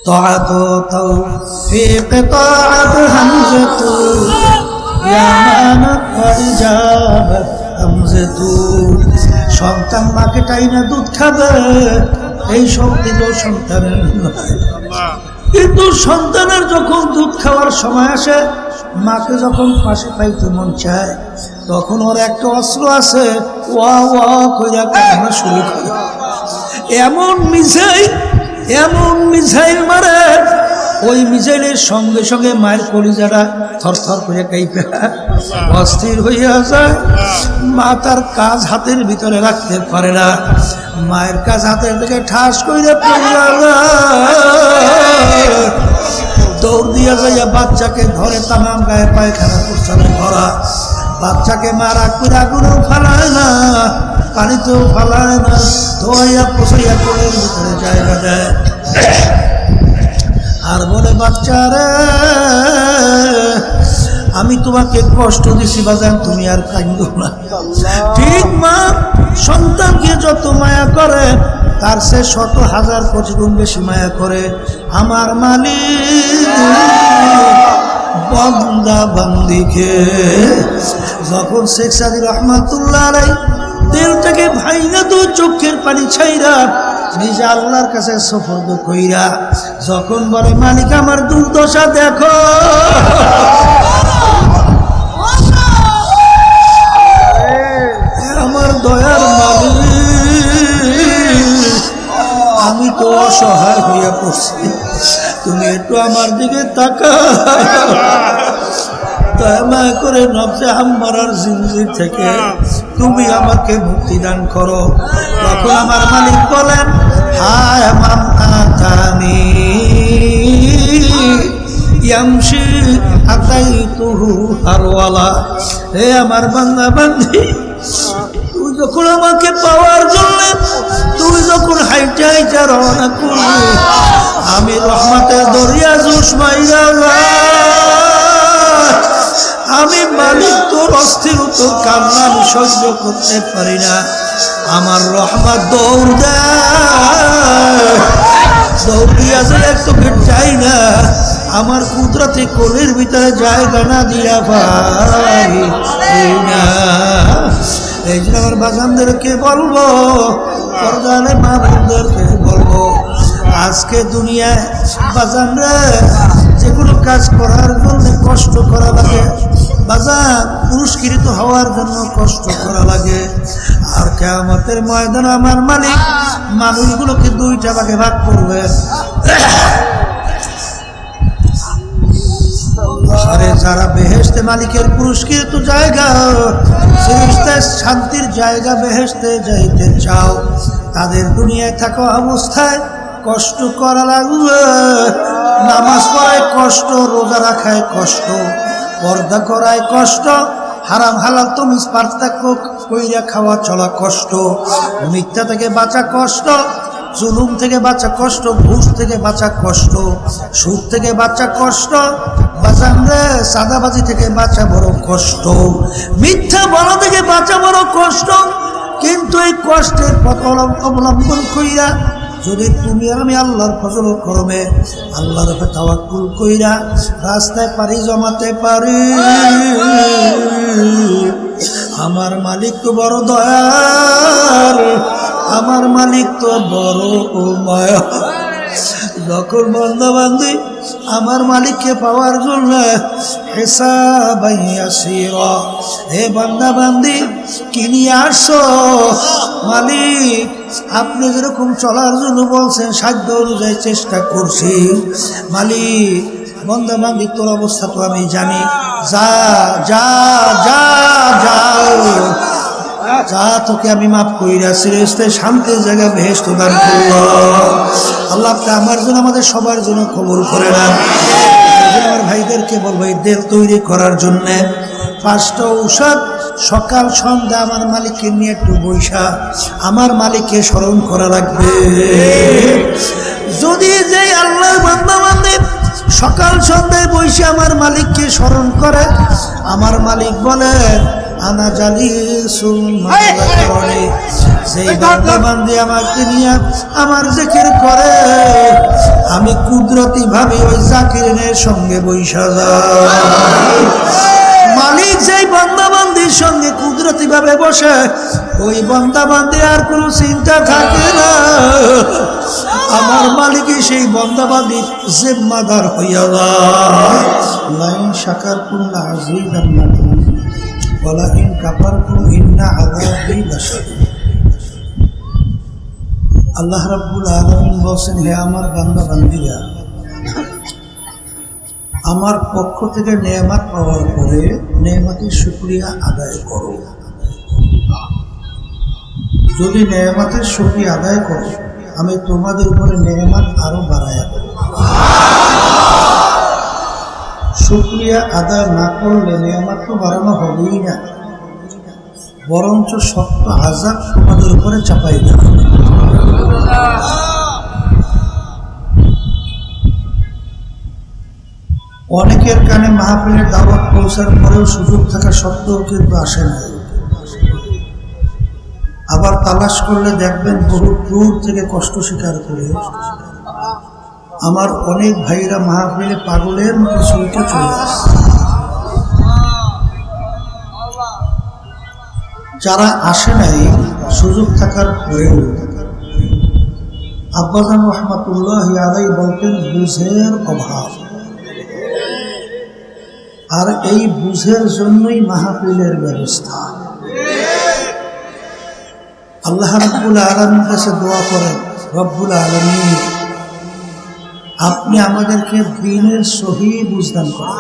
طاعة توفيق طاعة همزة يا مانت فإجابة همزة সন্তান মাকে টাইনা দুধ খাবে এই শক্তি তো সন্তানের কিন্তু সন্তানের যখন দুধ খাওয়ার সময় আসে মাকে যখন পাশে পাইতে মন চায় তখন ওর একটা অস্ত্র আছে ওয়া ওয়া কইরা কান্না শুরু করে এমন মিসাইল মারে ওই মিসাইলের সঙ্গে সঙ্গে মায়ের কলিজাটা থরথর করে কাঁপে অস্থির হইয়া যায় মা তার কাজ হাতের ভিতরে রাখতে পারে না মায়ের কাজ হাতের থেকে ঠাস করে দৌড় দিয়া যাইয়া বাচ্চাকে ধরে তামাম গায়ে পায়খানা প্রস্রাবে ভরা বাচ্চাকে মারা কুড়া গুলো ফালায় না পানিতেও ফালায় না ধোয়াইয়া পোষাইয়া কোলের ভিতরে জায়গা দেয় আর বলে বাচ্চারে আমি তোমাকে কষ্ট দিছি বাজান তুমি আর কাঁদো না ঠিক মা সন্তানকে যত মায়া করে তার সে শত হাজার কোটি গুণ বেশি মায়া করে আমার মালিক বান্দা বান্দিকে যখন শেখ সাদি রহমাতুল্লাহ আলাইহি দিল থেকে ভাইঙ্গা তো চোখের পানি ছাইরা নিজে আল্লাহর কাছে সুপর্দ কইরা যখন বলে মালিক আমার দুর্দশা দেখো আমার দয়ার মালিক আমি তো অসহায় হইয়া পড়ছি তুমি একটু আমার দিকে তাকাও দয়া করে নফসে আম্মারার জিনজির থেকে তুমি আমাকে মুক্তি দান করো তখন আমার মালিক বলেন হায় মান আতানি ইয়ামশি আতাইতুহু হারওয়ালা হে আমার বান্দা বান্দি তুই যখন আমাকে পাওয়ার জন্য তুই যখন হাইটা হাইটা রওনা করলি আমি রহমতের দরিয়া জোশ মাইরা আমি মালিক তোর অস্থির তোর কান্না আমি সহ্য করতে পারি না আমার রহমত দৌড় দৌড়িয়া যায় তোকে চাই না আমার কুদরতে কোলের ভিতরে জায়গা না দিয়া পারি না এই জন্য আমার বাগানদেরকে বলবো পর্দানে মা বোনদেরকে বলবো আজকে দুনিয়ায় বাজানরা যে কোনো কাজ করার জন্য কষ্ট করা লাগে বাজান পুরস্কৃত হওয়ার জন্য কষ্ট করা লাগে আর কিয়ামতের ময়দানে আমার মালিক মানুষগুলোকে দুইটা ভাগে ভাগ করবে আরে যারা বেহেশতে মালিকের পুরস্কৃত জায়গা শান্তির জায়গা বেহেশতে যাইতে চাও তাদের দুনিয়ায় থাকা অবস্থায় কষ্ট করা লাগবে নামাজ পড়ায় কষ্ট রোজা রাখায় কষ্ট পর্দা করায় কষ্ট হারাম হালাল তমিজ পার্থক্য কইরা খাওয়া চলা কষ্ট মিথ্যা থেকে বাঁচা কষ্ট জুলুম থেকে বাঁচা কষ্ট ঘুষ থেকে বাঁচা কষ্ট সুদ থেকে বাঁচা কষ্ট বাঁচানরে সাদাবাজি থেকে বাঁচা বড় কষ্ট মিথ্যা বলা থেকে বাঁচা বড় কষ্ট কিন্তু এই কষ্টের পথ অবলম্বন কইরা যদি তুমি আর আমি আল্লাহর ফজল করমে আল্লাহর উপরে তাওয়াক্কুল কইরা রাস্তায় পারি জমাতে পারি আমার মালিক তো বড় দয়ার আমার মালিক তো বড় মায়া যখন বান্দা বান্দি আমার মালিককে পাওয়ার জন্য হিসাবাই আসিরা হে বান্দা বান্দি কি নিয়ে আসছো মালিক আপনি যেরকম চলার জন্য বলছেন সাধ্য অনুযায়ী চেষ্টা করছি মালিক বান্দা বান্দি তোর অবস্থা তো আমি জানি যা যা যা যাও যা তোকে আমি মাফ কইরা সিরেস্তে শান্তির জায়গা বেহেশত দান করলো আল্লাহ আমার জন্য আমাদের সবার জন্য খবর করে না আমার ভাইদেরকে বলবো এই দেল তৈরি করার জন্য 5টা ঔষধ সকাল সন্ধ্যা আমার মালিককে নিয়ে একটু বৈশা আমার মালিককে স্মরণ করা লাগবে যদি যে আল্লাহর বান্দা বান্দে সকাল সন্ধ্যায় বৈশে আমার মালিককে স্মরণ করে আমার মালিক বলে আনা জালিসুল মালাকারণে যেই বান্দা বান্দি আমাকে নিয়ে আমার জিকির করে আমি কুদরতি ভাবে ওই জাকিরের সঙ্গে বৈশা যাই। মালিক যেই বান্দা বান্দির সঙ্গে কুদরতি ভাবে বসে ওই বান্দা বান্দি আর কোনো চিন্তা থাকে না। আমার মালিকই সেই বান্দা বান্দি জিম্মাদার হইয়া যায়। লাইন শাকারতুম লাযীদান্নাকুম ওয়া লাইন কাফারতুম ইন্না আযাবি লাশাদীদ। আল্লাহ রাব্বুল আলামিন বলেন, হে আমার বান্দা বান্দিরা, আমার পক্ষ থেকে নেয়ামত পাওয়ার পরে নেয়ামতের শুকরিয়া আদায় করো। যদি নেয়ামতের শুকরিয়া আদায় করো আমি তোমাদের উপরে নেয়ামত আরো বাড়ায়া দেব। শুকরিয়া আদায় না করলে নেয়ামত তো বাড়ানো হবেই না, বরঞ্চ শক্ত আযাব তোমাদের উপরে চাপাই দেবে। অনেকের কানে মাহফিলের দাওয়াত পৌঁছার পরেও সুযোগ থাকা সত্ত্বেও কিন্তু আসে না। আবার তালাশ করলে দেখবেন বহু দূর থেকে কষ্ট স্বীকার করে আমার অনেক ভাইরা মাহফিলে পাগলের মতো ছুটে চলে আসে। যারা আসে নাই সুযোগ থাকার পরেও আব্বাজান রহমাতুল্লাহি আলাইহি বলতেন বুঝের অভাব, আর এই বুঝের জন্যই মাহফিলের ব্যবস্থা। আল্লাহ রাব্বুল আলামিনের কাছে দোয়া করেন, রব্বুল আলামিন আপনি আমাদেরকে দ্বীনের সহি বুঝদান করেন।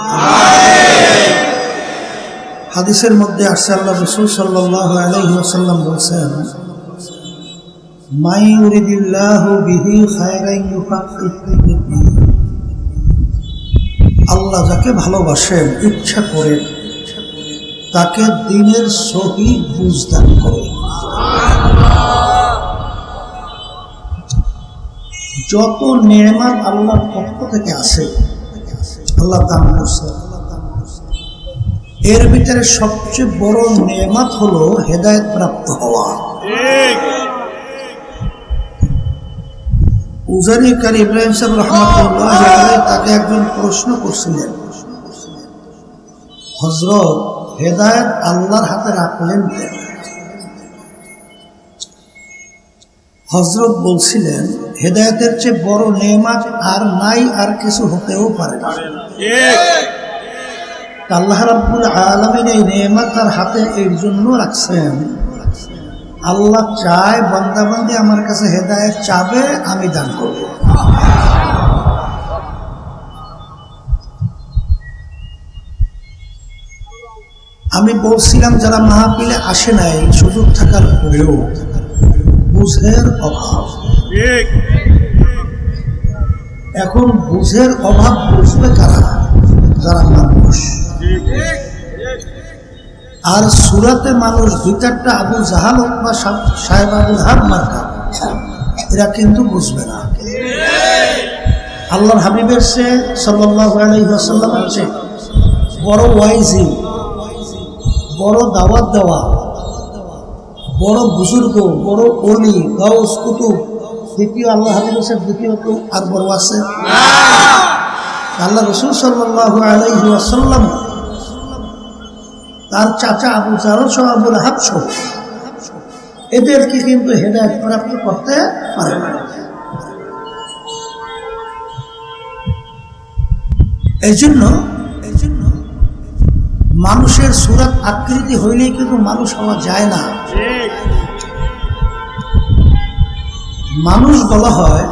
হাদিসের মধ্যে আসছে আল্লাহ রাসূল সাল্লাল্লাহু আলাইহি ওয়াসাল্লাম বলেছেন, মা ইউরিদিল্লাহু বিহি খায়রান ইউফাক্কিহু ফিদ্দীন। আল্লাহ যাকে ভালোবাসেন, ইচ্ছা করেন, তাকে দ্বীনের সহি বুঝদান করেন। যত নেয়ামত আল্লাহর পক্ষ থেকে আসে আল্লাহ দান করছে, এর ভিতরে সবচেয়ে বড় নেয়ামত হলো হেদায়েত প্রাপ্ত হওয়া। উজানি কারি ইব্রাহিম সাহেব রহমাতুল্লাহ আলাইহি তাকে একজন প্রশ্ন করছিলেন, হযরত হেদায়েত আল্লাহর হাতে রাখলেন কেন? হযরত বলছিলেন, হেদায়েতের চেয়ে বড় নেয়ামত আর নাই, আর কিছু হতেও পারে না। আল্লাহ রাব্বুল আলামিন এই নেয়ামত তার হাতে এর জন্য রাখছেন, আল্লাহ চায় বান্দা বান্দি আমার কাছে হেদায়েত চাবে, আমি দান করব। আমি বলছিলাম যারা মাহফিলে আসে নাই সুযোগ থাকার পরেও বুঝের অভাব। এখন বুঝের অভাব বুঝবে কারা? যারা মানুষ। আর সুরাতে মানুষ দুই চারটা আবু জাহাল বা সাহেব আবুল হাব মার্কা, এরা কিন্তু বুঝবে না। আল্লাহর হাবিবের সে সাল্লাল্লাহু আলাইহি ওয়াসাল্লামের চেয়ে বড় ওয়াইজি, বড় দাওয়াত দেওয়া, বড় বুজুর্গ, বড় ওলি, গাউস, কুতুব, দ্বিতীয় আল্লাহ হাবিব সাহেব দ্বিতীয় তো আর বড় আছে? আল্লাহ রাসূল সাল্লাল্লাহু আলাইহি ওয়াসাল্লাম তার চাচা আবু জাহল সহ আবুল আহাব সহ এদেরকে কিন্তু হেদায়েত প্রাপ্ত করতে পারে না। এই জন্য মানুষের সুরাত আকৃতি হইলেই কিন্তু মানুষ হওয়া যায় না। মানুষ বলা হয়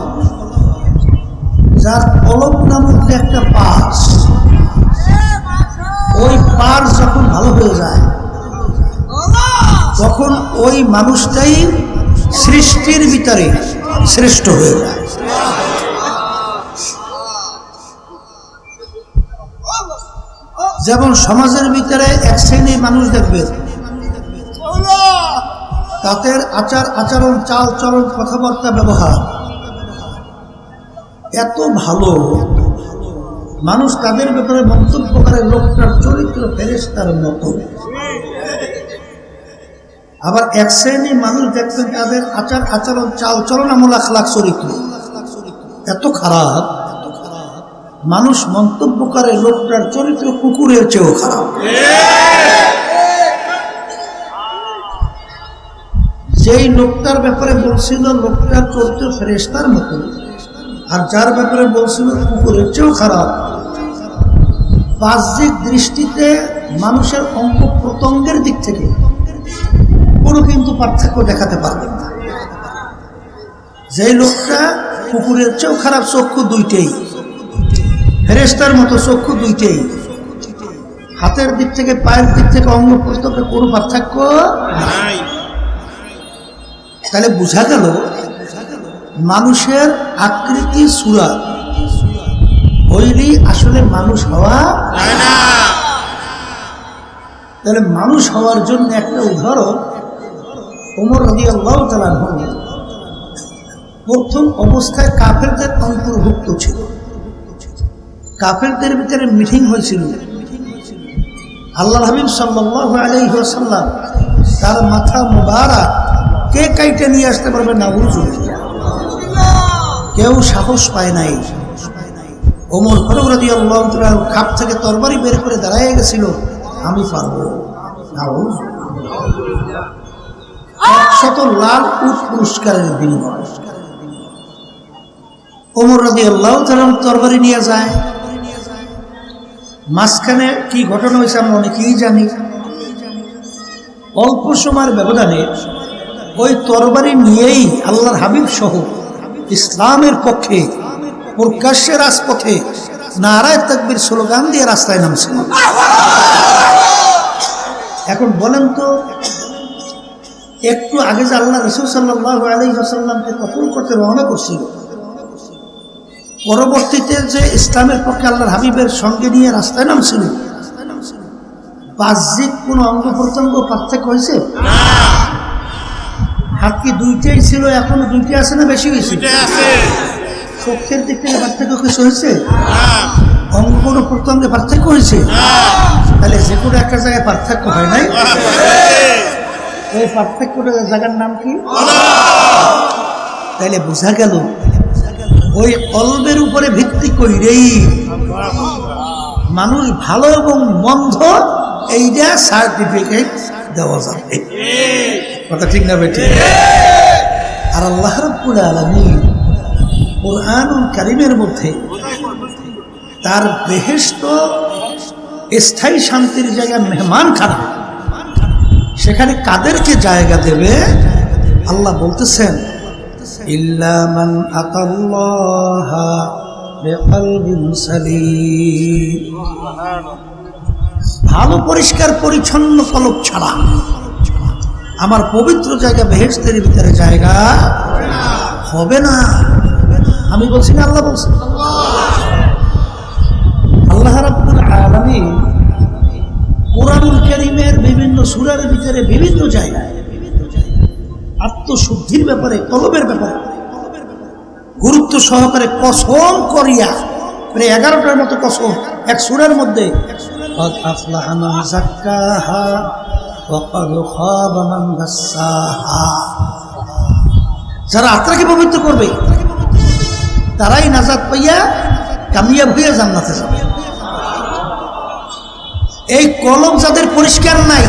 যার কলম নামক যে একটা পার্স, ওই পার্স যখন ভালো হয়ে যায় তখন ওই মানুষটাই সৃষ্টির ভিতরে শ্রেষ্ঠ হয়ে যায়। যেমন সমাজের ভিতরে এক শ্রেণীর মানুষ দেখবে তাদের আচার আচরণ, চাল চলন, কথাবার্তা, ব্যবহার এত ভালো, মানুষ তাদের ব্যাপারে মন্তব্য করে লোকটার চরিত্র ফেরেশতার মতো। আবার এক শ্রেণীর মানুষ দেখবেন তাদের আচার আচরণ চাল চলন আমল আখলাক চরিত্র এত খারাপ, মানুষ মন্তব্য করে লোকটার চরিত্র কুকুরের চেয়েও খারাপ। যেই লোকটার ব্যাপারে বলছিল লোকটার চরিত্র ফেরেশতার মতো, আর যার ব্যাপারে বলছিল কুকুরের চেয়েও খারাপ, বাহ্যিক দৃষ্টিতে মানুষের অঙ্গ প্রত্যঙ্গের দিক থেকে কোনো কিন্তু পার্থক্য দেখাতে পারবে না। যেই লোকটা কুকুরের চেয়েও খারাপ, চক্ষু দুইটাই, ফেরেশতার মতো চক্ষু দুইটাই, হাতের দিক থেকে পায়ের দিক থেকে অঙ্গ প্রত্যঙ্গে কোনো পার্থক্য নাই। তাহলে বোঝা গেল মানুষের আকৃতি সূরা হইলেই আসলে মানুষ হওয়া যায় না। তাহলে মানুষ হওয়ার জন্য একটা উদাহরণ, ওমর রাদিয়াল্লাহু তাআলা আনহু প্রথম অবস্থায় কাফেরদের অন্তর্ভুক্ত ছিল। কাফেরদের ভিতরে মিটিং হয়েছিল, আল্লাহর হাবিব সাল্লাল্লাহু আলাইহি ওয়াসাল্লাম তার মাথা মুবারক কে কাইটে নিয়ে আসতে পারবে না, কেউ সাহস পায় নাই। ওমর ফারুক রাদিয়াল্লাহু তাআলা খাপ থেকে তরবারি বের করে দাঁড়ায় গেছিল, আমি পারবো। 100 লাখ উট পুরস্কারের বিনিময় ওমর রাদিয়াল্লাহু তাআলা তরবারি নিয়ে যায়। মাঝখানে কি ঘটনা হয়েছে আমরা অনেকেই জানি। অল্প সময়ের ব্যবধানে ওই তরবারি নিয়েই আল্লাহর হাবিব সহ ইসলামের পক্ষে প্রকাশ্যে রাজপথে নারায়ে তাকবীর স্লোগান দিয়ে রাস্তায় নামছিল। এখন বলেন তো, একটু আগে যে আল্লাহ রাসূল সাল্লাল্লাহু আলাইহি ওয়াসাল্লামকে কতল করতে রওনা করছিল, পরবর্তীতে যে ইসলামের পক্ষে আল্লাহর হাবিবের সঙ্গে নিয়ে রাস্তায় নামছিল, বাহ্যিক কোন অঙ্গ প্রত্যঙ্গ পার্থক্য হয়েছে? হাত কি দুইটাই ছিল, এখনো দুইটাই আছে না বেশি হয়েছে? চোখের দিক থেকে পার্থক্য কিছু হয়েছে? অঙ্গ প্রত্যঙ্গে পার্থক্য হয়েছে? তাহলে যে কোনো একটা জায়গায় পার্থক্য হয় নাই। ওই পার্থক্যটা জায়গার নাম কি? তাইলে বোঝা গেল ওই কলবের উপরে ভিত্তি করেই মানুষ ভালো এবং মন্দ এইটা সার্টিফিকেট দেওয়া যাবে। কথা ঠিক না বেঠিক? আর আল্লাহ রাব্বুল আলামিন কুরআনুল কারীমের মধ্যে তার বেহেশত স্থায়ী শান্তির জায়গা মেহমানখানা, সেখানে কাদেরকে জায়গা দেবে আল্লাহ বলতেছেন, ইল্লা মান আতাল্লাহা বিকলবিন সালিম। ভালো পরিষ্কার পরিচ্ছন্ন কলব ছাড়া আমার পবিত্র জায়গা বেহেশতের ভিতরে জায়গা হবে না। আমি বলছি না, আল্লাহ বলছেন। আল্লাহ রাব্বুল আলামিন কুরআনুল কারীমের বিভিন্ন সূরার ভিতরে বিভিন্ন জায়গায় আত্মশুদ্ধির ব্যাপারে, কলবের ব্যাপারে গুরুত্ব সহকারে কসম করিয়া প্রায় 11টার মতো কসম এক সূরার মধ্যে, قد أفلح من زكاها وقد خاب من دساها। যারা আত্মাকে পবিত্র করবে তারাই নাজাত পাইয়া কামিয়াব হয়ে জান্নাতে যাবে। এই কলব যাদের পরিষ্কার নাই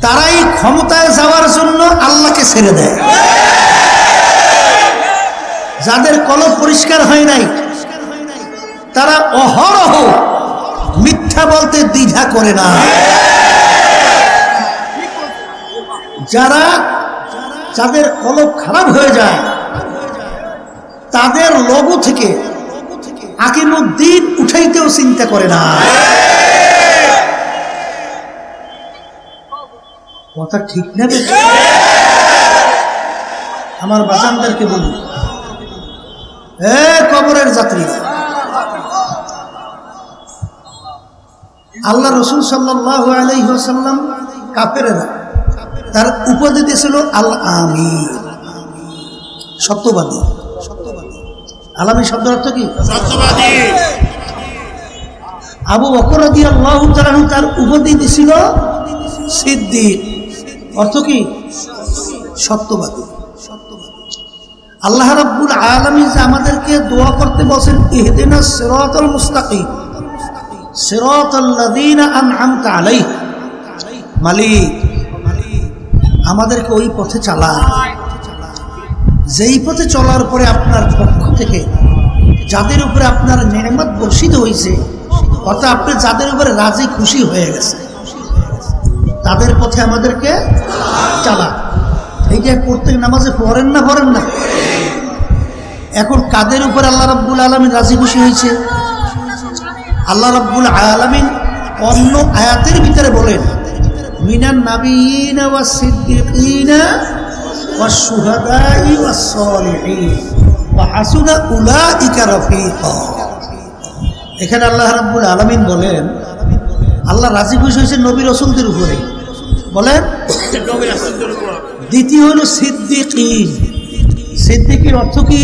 তারাই ক্ষমতায় যাওয়ার জন্য আল্লাহকে ছেড়ে দেয়। যাদের কলব পরিষ্কার হয় নাই তারা অহরহ মিথ্যা বলতে দ্বিধা করে না। যাদের কলব খারাপ হয়ে যায় তাদের লঘু থেকে আকিমুদ্দিন উঠাইতেও চিন্তা করে না। কথা ঠিক না? আমার বাজানদেরকে বলি, কবরের যাত্রী, আল্লাহ রাসূল সাল্লাল্লাহু আলাইহি ওয়াসাল্লাম কাফেররা তার উপাধি দিয়েছিল আল আমিন, সত্যবাদী। আলামী শব্দের অর্থ কি? সত্যবাদী। আবু বকর রাদিয়াল্লাহু তাআলা তার উপাধি দিয়েছিল সিদ্দিক, অর্থ কি? সত্যবাদী। আল্লাহ রাব্বুল আলামিন যে আমাদেরকে দোয়া করতে বলেন, ইহদিনাস সিরাতাল মুস্তাকিম সিরাতাল্লাযীনা আন'আমতা আলাইহিম, মালিক আমাদেরকে ওই পথে চালান যেই পথে চলার পরে আপনার পক্ষ থেকে যাদের উপরে আপনার নেয়ামত বর্ষিত হয়েছে, অর্থাৎ আপনি যাদের উপরে রাজি খুশি হয়ে গেছে তাদের পথে আমাদেরকে চালান। এই যে প্রত্যেক নামাজে পড়েন না? এখন কাদের উপর আল্লাহ রাব্বুল আলামিন রাজি খুশি হয়েছে? আল্লাহ রাব্বুল আলামিন অন্য আয়াতের ভিতরে বলেন, মিনান নাবিয়িনা ওয়াস সিদ্দিকিনা ওয়াস শুহাদাই ওয়াস সালিহিন ওয়া হাসুনা উলাইকা রাফিকা। এখানে আল্লাহ রাব্বুল আলামিন বলেন আল্লাহ রাজি খুশি হয়েছে নবী রাসূলদের উপরে। বলেন দ্বিতীয় হলো সিদ্দিকিন। সিদ্দিকির অর্থ কি?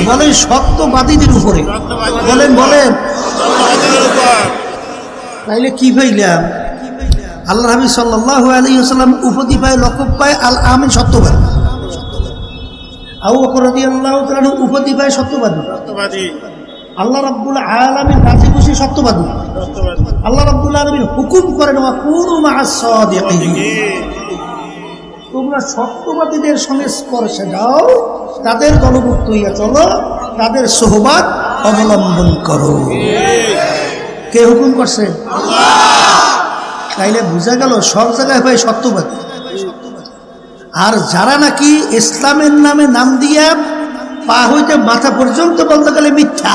বলেন সত্যবাদীদের উপরে। বলেন তাইলে কি পাইলাম? আল্লাহ হাবিব সাল্লাল্লাহু আলাইহি ওয়াসাল্লাম উপাধি পায়, লকব পায় আল আমিন, সত্যবাদী। আবু বকর রাদিয়াল্লাহু তাআলা উপাধি পায় সত্যবাদী। আল্লাহ রাব্বুল আলামিন রাজি খুশি সত্যবাদী। আল্লাহ রাব্বুল আলামিন হুকুম করেন ওয়া কুনু মা'আস সাদিকিন, তোমরা সত্যবাদীদের সঙ্গে স্পর্শে যাও, তাদের দলভুক্ত হইয়া চলো, তাদের সোহবাত অবলম্বন করো। কে হুকুম করছে? তাইলে বোঝা গেল সব জায়গায় ভাই সত্যবাদী। আর যারা নাকি ইসলামের নামে নাম দিয়া পা হইতে মাথা পর্যন্ত বলতে গেলে মিথ্যা,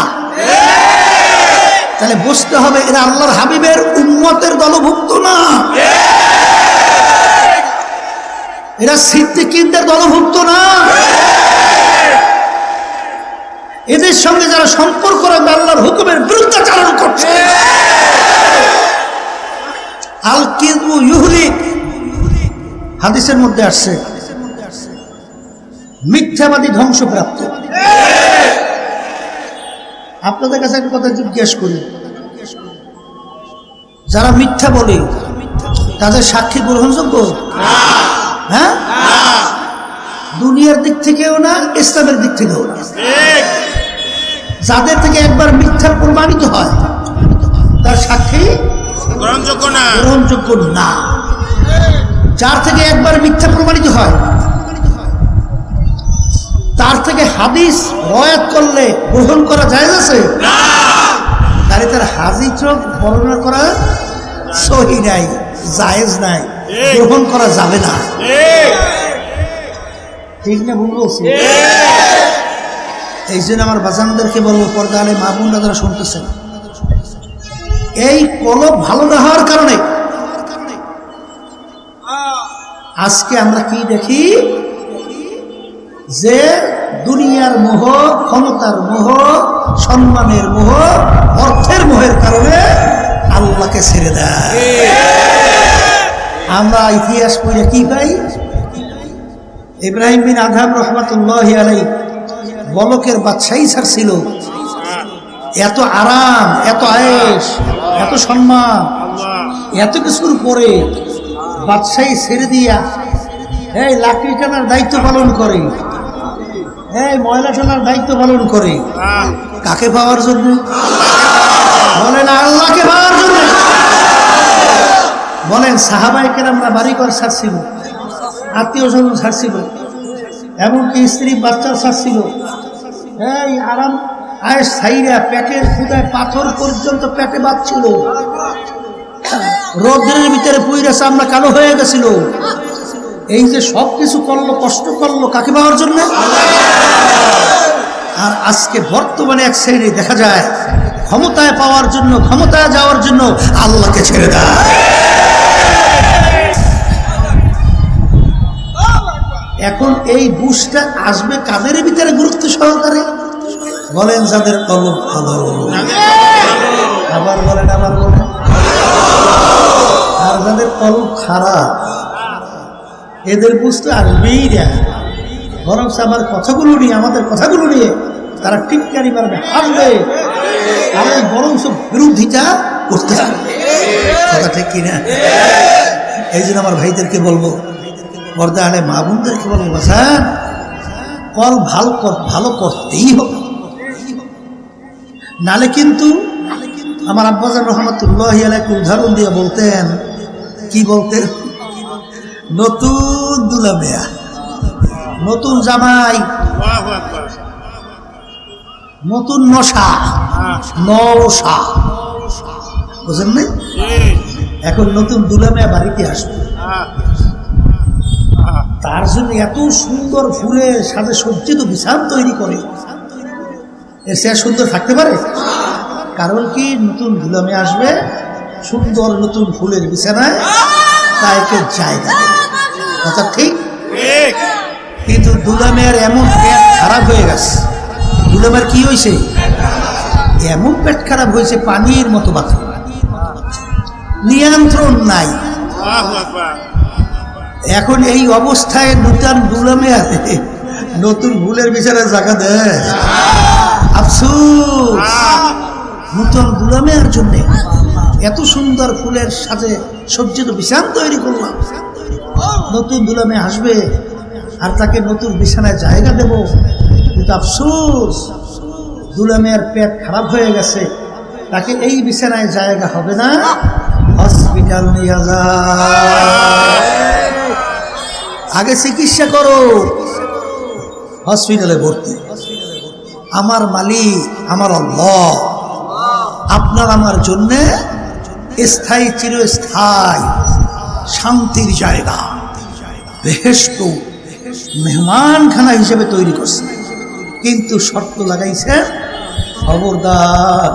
তাহলে বুঝতে হবে এরা আল্লাহর হাবিবের উম্মতের দলভুক্ত না, এরা সিদ্দিকিনদের দলভুক্ত না। এদের সঙ্গে যারা সম্পর্ক রাখবে আল্লাহর হুকুমের বিরুদ্ধাচরণ করছে। আল কিযবু ইউহলিক, হাদিসের মধ্যে আসছে মিথ্যাবাদী ধ্বংসপ্রাপ্ত। আপনাদের কাছে একটা কথা জিজ্ঞেস করি, যারা মিথ্যা বলে তাদের সাক্ষী গ্রহণযোগ্য? হ্যাঁ, দুনিয়ার দিক থেকেও না, ইসলামের দিক থেকেও না। যাদের থেকে একবার মিথ্যা প্রমাণিত হয় তার সাক্ষী গ্রহণযোগ্য না। যার থেকে একবার মিথ্যা প্রমাণিত হয় তার থেকে হাদিস রয়াত করলে গ্রহণ করা জায়েজ আছে? তাহলে তার হাদিস বর্ণনা করা সহি নাই, জায়েজ নাই, গ্রহণ করা যাবে না। ঠিক না ভুল বলছি? এই জন্য আমার বাজানদেরকে বলবো, পর্দা আলে মা বোনরা যারা শুনতেছেন, এই কলব ভালো না হওয়ার কারণে আজকে আমরা কি দেখি যে দুনিয়ার মোহ, ক্ষমতার মোহ, সম্মানের মোহ, অর্থের মোহের কারণে আল্লাহকে ছেড়ে দেয়। আমরা ইতিহাস পড়ে কি পাই? ইব্রাহিম বিন আদহাম রহমাতুল্লাহি আলাইহি বলকের বাদশাহী ছাড়ছিল, এত আরাম, এত আয়েশ, এত সম্মান, এত কিছুর পরে বাদশাহী ছেড়ে দিয়া এই লাকড়ি টানার দায়িত্ব পালন করে, এই ময়লা টানার দায়িত্ব পালন করে। কাকে পাওয়ার জন্য? বলেন আল্লাহকে পাওয়ার জন্য। বলেন সাহাবায়ে কেরামরা বাড়িঘর ছাড়ছিল, আত্মীয় স্বজন ছাড়ছিল, এমনকি স্ত্রী বাচ্চা ছাড়ছিল, এই আরাম আয়েশ ছাইরা পেটের ক্ষুধায় পাথর পর্যন্ত পেটে বাঁধছিল, রৌদ্রের ভিতরে পুইরা চামড়া কালো হয়ে গেছিল। এই যে সব কিছু করলো, কষ্ট করলো, কাকে পাওয়ার জন্য? আর আজকে বর্তমানে এক শ্রেণী দেখা যায় ক্ষমতায় পাওয়ার জন্য, ক্ষমতায় যাওয়ার জন্য আল্লাহকে ছেড়ে দেয়। এখন এই বুঝটা আসবে কাদের ভিতরে গুরুত্ব সহকারে? বলেন যাদের কলব ভালো। আবার বলেন আর যাদের কলব খারাপ এদের বুঝতে আসবেই না। বরং আমার কথাগুলো নিয়ে, আমাদের কথাগুলো নিয়ে তারা টিটকারি মারবে, হাসবে, আর বরং সব বিরোধিতা করতে থাকবে। কথা ঠিক কিনা? এই জন্য আমার ভাইদেরকে বলবো, পর্দা আলে মা বোনদেরকে বলবো, বাসান কল ভালো করতেই হবে, নালে কিন্তু আমার আব্বাজান রহমতুল্লাহি আলাইহি উদাহরণ দিয়ে বলতেন, কি বলতেন, নতুন দুলা মেয়া, নতুন জামাই, নতুন নশা, নশা, বুঝেন না? এখন নতুন দুলা মেয়া বাড়িতে আসবে, তার জন্য এত সুন্দর ফুলের সাথে সজ্জিত বিছান তৈরি করে, এর সে সুন্দর থাকতে পারে? কারণ কি, নতুন দুলা মেয়ে আসবে, সুন্দর নতুন ফুলের বিছানায় তাইকে জায়গা দেবে, কথা ঠিক? কিন্তু দুলা মেয়ের এমন পেট খারাপ হয়ে গেছে, দুলা মেয়ের কি হয়েছে, এমন পেট খারাপ হয়েছে পানির মতো বাথরুম, নিয়ন্ত্রণ নাই। এখন এই অবস্থায় নতুন দুলা মেয়ে নতুন ফুলের বিছানায় জায়গা দেয়, আফসোস। নতুন দুলা মেয়ের জন্য এত সুন্দর ফুলের সাথে সজ্জিত বিছানা তৈরি করলাম, নতুন দুলা মেয়ে আসবে আর তাকে নতুন বিছানায় জায়গা দেব, কিন্তু আফসোস দুলা মেয়ের পেট খারাপ হয়ে গেছে, তাকে এই বিছানায় জায়গা হবে না, হসপিটাল নিয়ে যায়, আগে চিকিৎসা করো, হসপিটালে ভর্তি। আমার মালিক আমার আল্লাহ আপনার আমার জন্য স্থায়ী চিরস্থায়ী শান্তির জায়গা বেহেশত মেহমানখানা হিসেবে তৈরি করছে, কিন্তু শর্ত লাগাইছে, খবরদার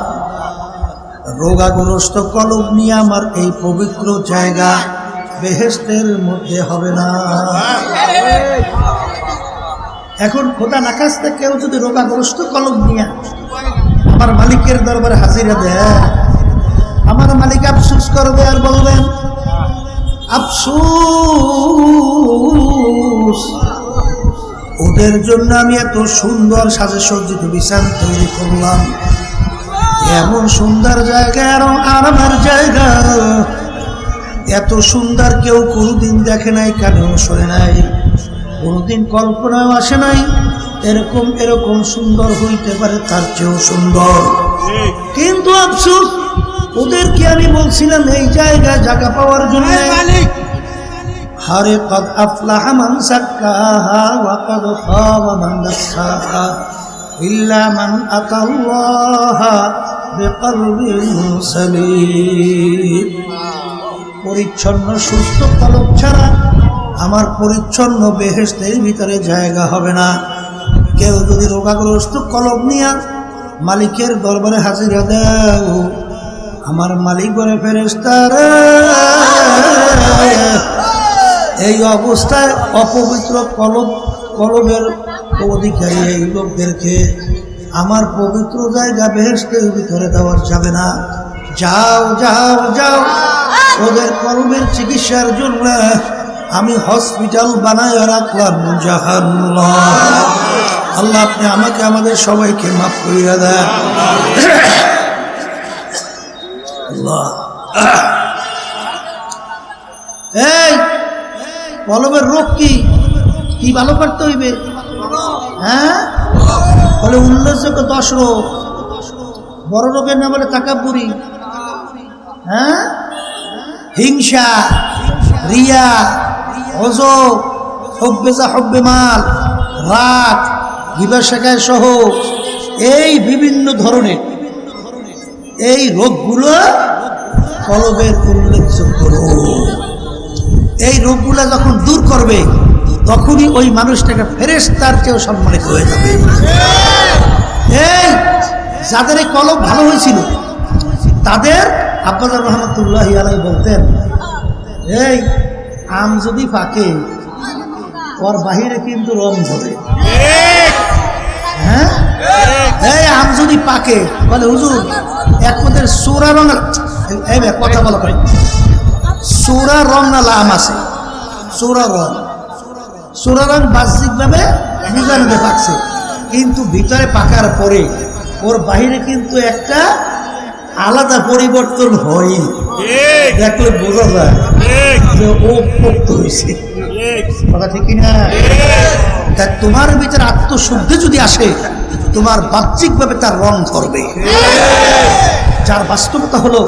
রোগাগ্রস্ত কলব নিয়ে আমার এই পবিত্র জায়গা বেহেশতের মধ্যে হবে না। এখন খোদা নাকাস্তে কেউ যদি রোগাগ্রস্ত কলব নিয়ে আমার মালিকের দরবারে হাজিরা দেয়, আমার মালিক আফসোস করবে আর বলবেন, আফসোস ওদের জন্য আমি এত সুন্দর সাজে সজ্জিত বিছানা তৈরি করলাম, এমন সুন্দর জায়গা আর আরামের জায়গা, এত সুন্দর কেউ কোনোদিন দেখে নাই, কানেও শোনে নাই, কোনোদিন কল্পনাও আসে নাই এরকম সুন্দর হইতে পারে, তার চেয়েও সুন্দর। কিন্তু আফসোস ওদেরকে আমি বলছিলাম এই জায়গায় জায়গা পাওয়ার জন্য, হারে কদ আফলাহা মান যাক্কাহা ওয়া কদ খাবা মান দাসসাহা ইল্লা মান আতাল্লাহা বিকলবিন সালিম। পরিচ্ছন্ন সুস্থ কলব ছাড়া আমার পরিচ্ছন্ন বেহেশতের ভিতরে জায়গা হবে না। কেউ যদি রোগাগ্রস্ত কলব নিয়ে মালিকের দরবারে হাজিরা দাও, আমার মালিক বলে, ফেরেশতারা এই অবস্থায় অপবিত্র কলবের অধিকারী এই লোকদেরকে আমার পবিত্র জায়গা বেহেশতের ভিতরে দেওয়া যাবে না, যাও যাও যাও, ওদের কলবের চিকিৎসার জন্য আমি হসপিটাল বানায় রাখলাম জাহান্নাম। আল্লাহ আপনি আমাকে আমাদের সবাইকে মাফ করিয়া দেন। এই কলবের রোগ কি কি ভালো করতে হইবে? হ্যাঁ, বলে উল্লেখযোগ্য 10 রোগ। বড় রোগের নাম বলে তাকাব্বুরি, হ্যাঁ, হিংসা, রিয়া, অজব, হব্বেজা হব্বে মাল, রাগ, গিবা শেখায় সহ এই বিভিন্ন ধরনের এই রোগগুলো কলবের উল্লেখযোগ্য রোগ। এই রোগগুলো যখন দূর করবে তখনই ওই মানুষটাকে ফেরেশতার চেয়েও সম্মানিত হয়ে যাবে। এই যাদের এই কলব ভালো হয়েছিল তাদের আব্বাজান রহমতুল্লাহি আলাইহি বলতেন, এই আম যদি পাকে ওর বাহিরে কিন্তু রং ধরে। হ্যাঁ, এই আম যদি পাকে, বলে হুজুর এক মধ্যে সোরা রং, এই কথা বলা হয়, সোরা রং না আম আছে, সোরা রং বাহ্যিকভাবে নিজানবে পাকছে, কিন্তু ভিতরে পাকার পরে ওর বাহিরে কিন্তু একটা আলাদা পরিবর্তন হয়। দেখলে বোঝা যায় যে ও পোক্ত হয়েছে। কথা ঠিক কিনা? তাই তোমার ভিতরে আত্মশুদ্ধি যদি আসে, তোমার বাহ্যিকভাবে তার রং ধরবে। যার বাস্তবতা হলো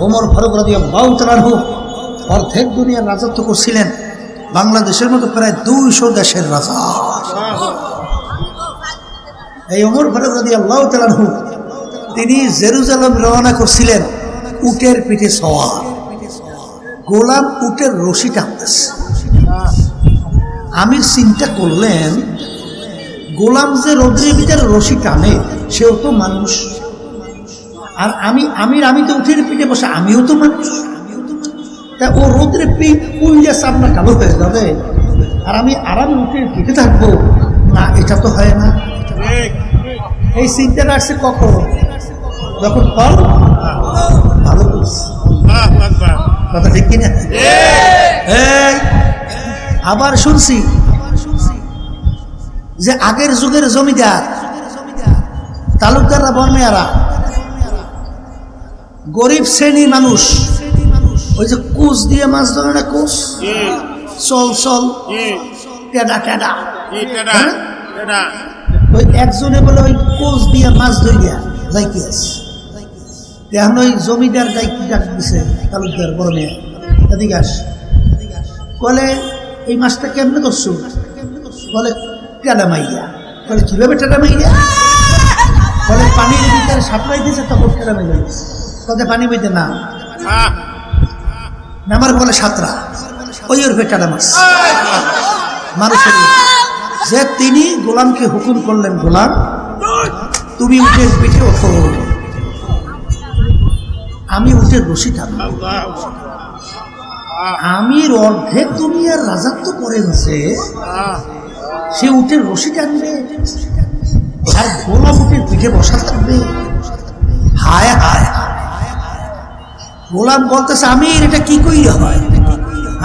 ওমর ফারুক রাদিয়াল্লাহু তাআলা আনহু অর্ধেক দুনিয়ার রাজত্ব করছিলেন, বাংলাদেশের মতো প্রায় 200 দেশের রাজা। এই ওমর ফারুক রাদিয়াল্লাহু তাআলা আনহু তিনি জেরুজালেম রওনা করছিলেন উটের পিঠে সওয়ার, গোলাম উটের রশি টানতেছে। আমির চিন্তা করলেন, গোলাম যে রোদ্রের ভিতরে রশি টানে সেও তো মানুষ, আর আমি তো উটের পিঠে বসে, আমিও তো মানুষ। তা ও রোদ্রে পুইলে সামনা কালো হয়ে যাবে, আর আমি আরামে উটের পিঠে থাকবো না, এটা তো হয় না। এই চিন্তাটা আসছে কখন? যখন ফল ভালো করছে। কথা ঠিক কিনা? আবার শুনছি যে আগের যুগের জমিদার তালুকদাররা বর্মেয়ারা গরিব শ্রেণীর মানুষ, ওই যে কোচ দিয়ে মাছ ধরে না, কোচ চল চল টেডা টেডা, ওই একজনে বলে ওই কোচ দিয়ে মাছ ধরিয়া যাইতে আছে। এখন ওই জমিদার ডাক দিছে তালুকদার বর্মেয়া, এদিকে আস। বলে এই মাছটা কেমনে ধরছো? বলে টেডা মাইয়া। বলে কিভাবে টেডা মাইয়া? বলে পানির ভিতরে সাপ্লাই দিয়েছে তখন টেডা মাইয়া। কত পানি বইতে না নামার বলে সাঁতরা, ওই ওর টেডা মাছ। মানুষের যে তিনি গোলামকে হুকুম করলেন, গোলাম তুমি উটের পিঠে ওঠো, আমি উটের রশি টানব। আমির অর্ধেক দুনিয়ার রাজত্ব করে গেছে, সে উটের রশি টানবে আর গোলাম উটের পিঠে বসা থাকবে। হায় হায়, গোলাম বলতেছে আমির এটা কি কইলে হয়?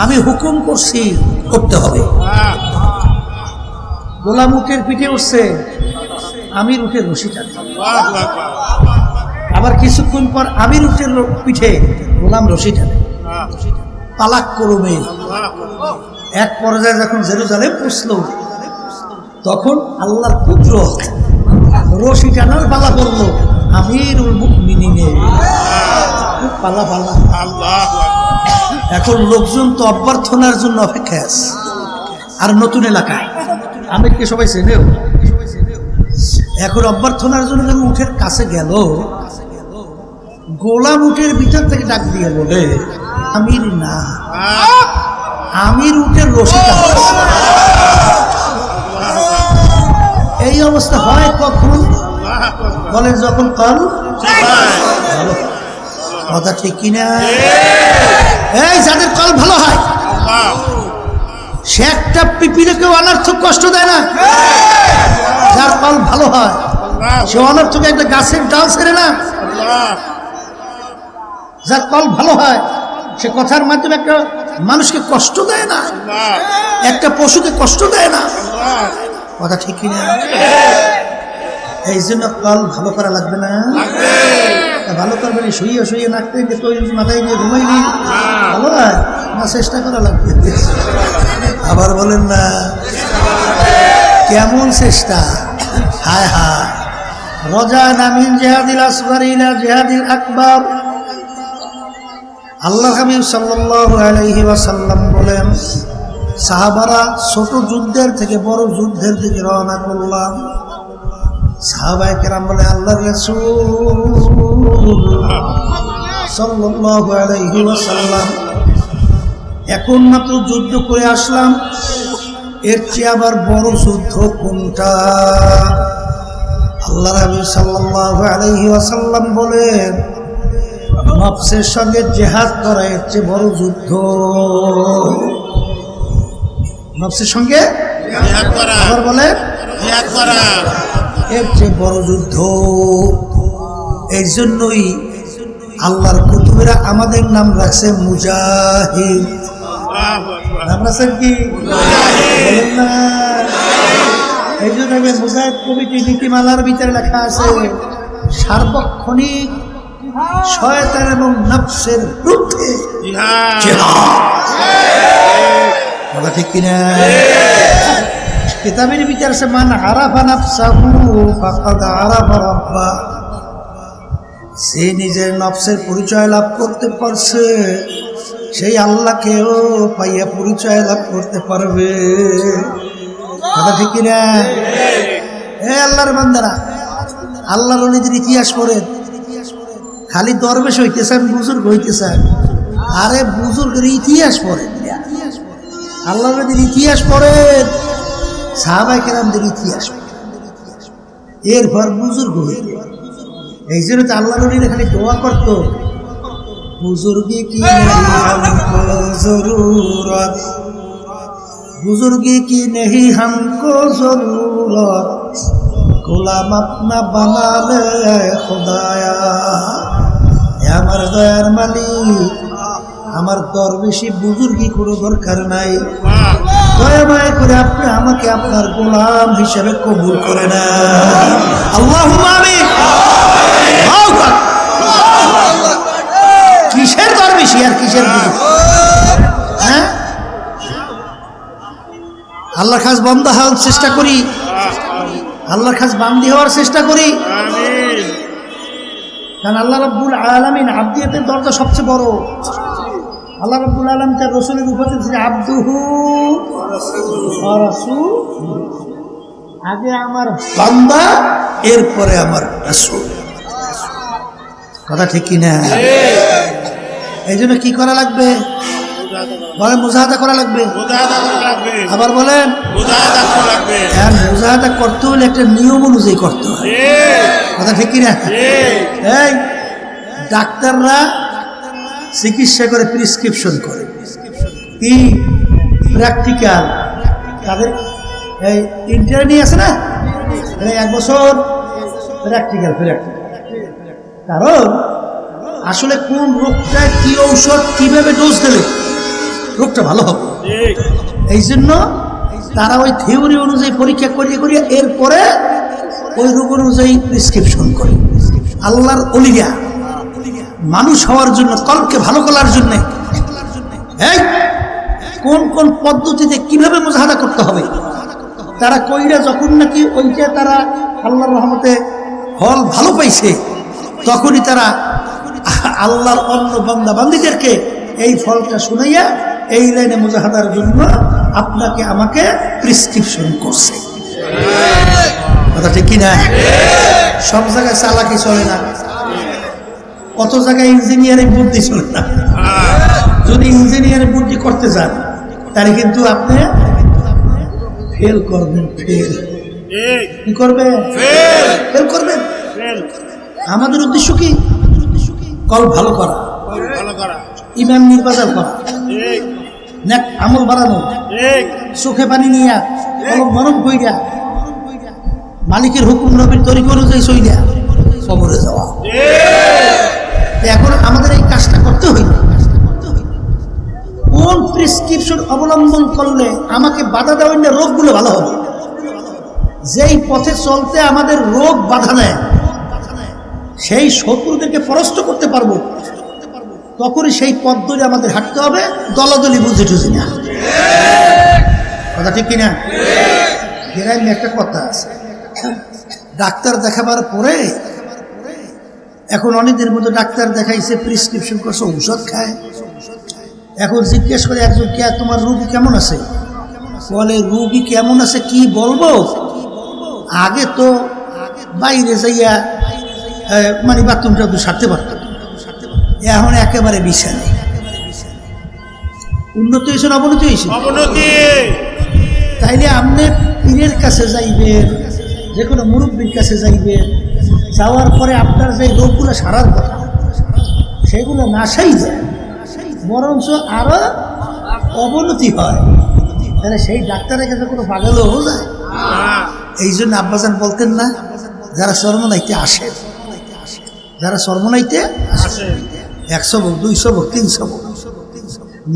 আমি হুকুম করছি, করতে হবে। গোলাম উটের পিঠে উঠছে, আমির উটের রশি টানবে। আবার কিছুক্ষণ পর আমির উটের পিঠে, গোলাম রশি টানে। পালাক করবে। এক পর্যায়ে যখন জেরুজালেম পৌঁছল, তখন আল্লাহর কুদরত, রশি টানার পালা করলো আমিরুল মুমিনিনের। পালা পালা। এখন লোকজন তো অভ্যর্থনার জন্য অপেক্ষায় আছে। আর নতুন এলাকায় আমিরকে সবাই চেনেও, এখন অভ্যর্থনার জন্য যখন উঠের কাছে গেল, গোলাম উটের ভিতর থেকে ডাক দিয়ে বলে আমির না, আমির উটের রশি টানছে। এই অবস্থা হয় কখন? বলেন যখন কল। কথা ঠিক কিনা? এই যাদের কল ভালো হয়, সে একটা পিপিলিকেও অনর্থক কষ্ট দেয় না। যার কল ভালো হয় সে অনর্থক একটা গাছের ডাল ছেড়ে না। যার কল ভালো হয় সে কথার মাধ্যমে একটা মানুষকে কষ্ট দেয় না, একটা পশুকে কষ্ট দেয় না। কথা ঠিক কিনা? এই জন্য কল ভালো করা লাগবে না? ভালো করবে না শুয়ে শুয়ে নাকতে মাথায় নিয়ে ঘুমাইনি, ভালো হয় না? চেষ্টা করা লাগবে। আবার বলেন না কেমন চেষ্টা? হায় হায়। রজা নামিন জেহাদিল আসগর ইলা জেহাদিল আকবার। আল্লাহ হাবিব সাল্লাল্লাহু আলাইহি ওয়াসাল্লাম বলেন, সাহাবারা ছোট যুদ্ধের থেকে বড় যুদ্ধের দিকে রওনা করলাম। সাহাবায়ে কেরাম বলে, আল্লাহর রাসূল সাল্লাল্লাহু আলাইহি ওয়াসাল্লাম এখন মাত্র যুদ্ধ করে আসলাম, এর চেয়ে আবার বড় যুদ্ধ কোনটা? আল্লাহর হাবিব সাল্লাল্লাহু আলাইহি ওয়াসাল্লাম বলেন, নফসের সঙ্গে জিহাদ করা এর চেয়ে বড় যুদ্ধ। নফসের সঙ্গে জিহাদ করা, আবার বলে জিহাদ করা, এর চেয়ে বড় যুদ্ধ। এই জন্যই আল্লাহর কুতুবেরা আমাদের নাম রাখছে মুজাহিদ। নাম রাখছেন কি? বলেন না। এই জন্য মুজাহিদ কমিটি নীতিমালার ভিতরে লেখা আছে, সার্বক্ষণিক শয়তান এবং নফসের বিরুদ্ধে জিহাদ। কথা ঠিক কিনা? কিতাবের ভিতরে আছে মান আরাফা নাফসাহু ফাকাদ আরাফা রাব্বা। সে নিজের নফসের পরিচয় লাভ করতে পারছে, সেই আল্লাহকেও পাইয়া পরিচয় লাভ করতে পারবে। কথা ঠিক কিনা? হে আল্লাহর বান্দারা, আল্লাহর ওলিদের ইতিহাস পড়েন। খালি দরবেশ হইতেছেন, বুজুর্গ হইতেছেন, আরে বুজুর্গের ইতিহাস পড়েন, আল্লাহর ওলিদের ইতিহাস পড়েন, সাহাবায়ে কেরামদের ইতিহাস পড়েন, এরপর বুজুর্গ হইতে। এই জন্য তো আল্লাহর ওলিরা খালি দোয়া করত, বুজুর্গে কি হামকো জরুরত, বুজুর্গে কি নেহি হামকো জরুরত, গোলাম আপনা বানালে খোদায়া। আমার দয়ার মালিক, আমার দরবেশি বুজুর্গি কোনো দরকার নাই, দয়া মায়া করে আপনি আমাকে আপনার গোলাম হিসেবে কবুল করে না। আল্লাহুম্মা আমিন। কিসের দরবেশি আর কিসের বুজুর্গ? হ্যাঁ, আল্লাহর কাছে বান্দা হওয়ার চেষ্টা করি, আল্লাহর কাছে বান্দি হওয়ার চেষ্টা করি। কারণ আল্লাহ রাব্বুল আলামিন আবদিয়াতের দরজা সবচেয়ে বড়। আল্লাহ রাব্বুল আলামিন তার রাসূলের উপরে যে আবদুহু ওয়া রাসূলুহু, আগে আমার বান্দা এরপরে আমার রাসূল। কথা ঠিক কি না? এই জন্য কি করা লাগবে? বলেন মুজাহাদা করা লাগবে। আবার বলেন মুজাহাদা করতে হলে একটা নিয়ম অনুযায়ী করতে হয়। কথা ঠিক কিনা? এই ডাক্তাররা চিকিৎসা করে, প্রেসক্রিপশন করে, কি প্র্যাকটিক্যাল, তাদের এই ইন্টারনি আছে না, 1 বছর প্র্যাকটিক্যাল। কারণ আসলে কোন রোগটা কি ঔষধ কিভাবে ডোজ দিলে রোগটা ভালো হবে, এই জন্য তারা ওই থিওরি অনুযায়ী পরীক্ষা করিয়ে করিয়ে এরপরে ওই রোগ অনুযায়ী প্রেসক্রিপশন করে। আল্লাহর ওলিয়া মানুষ হওয়ার জন্য, কলকে ভালো করার জন্য কোন কোন পদ্ধতিতে কিভাবে মুজাহাদা করতে হবে তারা কইরা, যখন নাকি ওইটা তারা আল্লাহর রহমতে ফল ভালো পাইছে, তখনই তারা আল্লাহর অন্য বান্দা বান্দীদেরকে এই ফলটা শুনাইয়া এই লাইনে মুজাহাদার জন্য আপনাকে আমাকে প্রেসক্রিপশন করছে। কথা ঠিক কিনা? সব জায়গায় চালাকি চলে না, কত জায়গায় ইঞ্জিনিয়ারিং বুদ্ধি চলে না। যদি ইঞ্জিনিয়ারিং বুদ্ধি করতে যান তাহলে কিন্তু আপনি ফেল করবেন। ফেল কি করবে? ফেল করবেন। আমাদের উদ্দেশ্য কি? কল ভালো করা, ইমান নির্বাচন করা, আমল বাড়ানো, চোখে পানি নিয়ে কলম নরম কইরা মালিকের হুকুম নবীর তরিকা অনুযায়ী সইয়া কবরে যাওয়া। এখন আমাদের এই কাজটা করতে হইল। কোন প্রেসক্রিপশন অবলম্বন করলে আমাকে বাধা দেওয়া না রোগগুলো ভালো হবে, যেই পথে চলতে আমাদের রোগ বাধা দেয়, সেই শত্রুদেরকে পরাস্ত করতে পারবো, তখনই সেই পথ ধরে আমাদের হাঁটতে হবে, দলাদলি বুঝে টুঝি না। কথা ঠিক কিনা? গ্রামে একটা কথা আছে, ডাক্তার দেখাবার পরে এখন অনেকদের মতো ডাক্তার দেখাইছে, প্রেসক্রিপশন করছে, ঔষধ খায়। এখন জিজ্ঞেস করে একজন, কে তোমার রোগী কেমন আছে? বলে রোগী কেমন আছে কি বলবো, আগে তো বাইরে যাইয়া মানে বাথরুমটা সারতে পারতাম, এখন একেবারে বিছানে। উন্নতি হয়েছে না অবনতি হয়েছে? তাইলে আপনি পীরের কাছে যাইবেন, যে কোনো মুরব্বীর কাছে যাইবেন, যাওয়ার পরে আপনার যে রোগগুলো সারার কথা সেগুলো নাশাই যায়, বরঞ্চ আরো অবনতি হয়। তাহলে সেই ডাক্তারের কাছে কোনো পাগলও যায়। এই জন্য আব্বাজান বলতেন না, যারা চরমনাইতে আসেন, যারা চরমনাইতে আসেন 100 ভোগ 200 ভোগ 300 ভোগ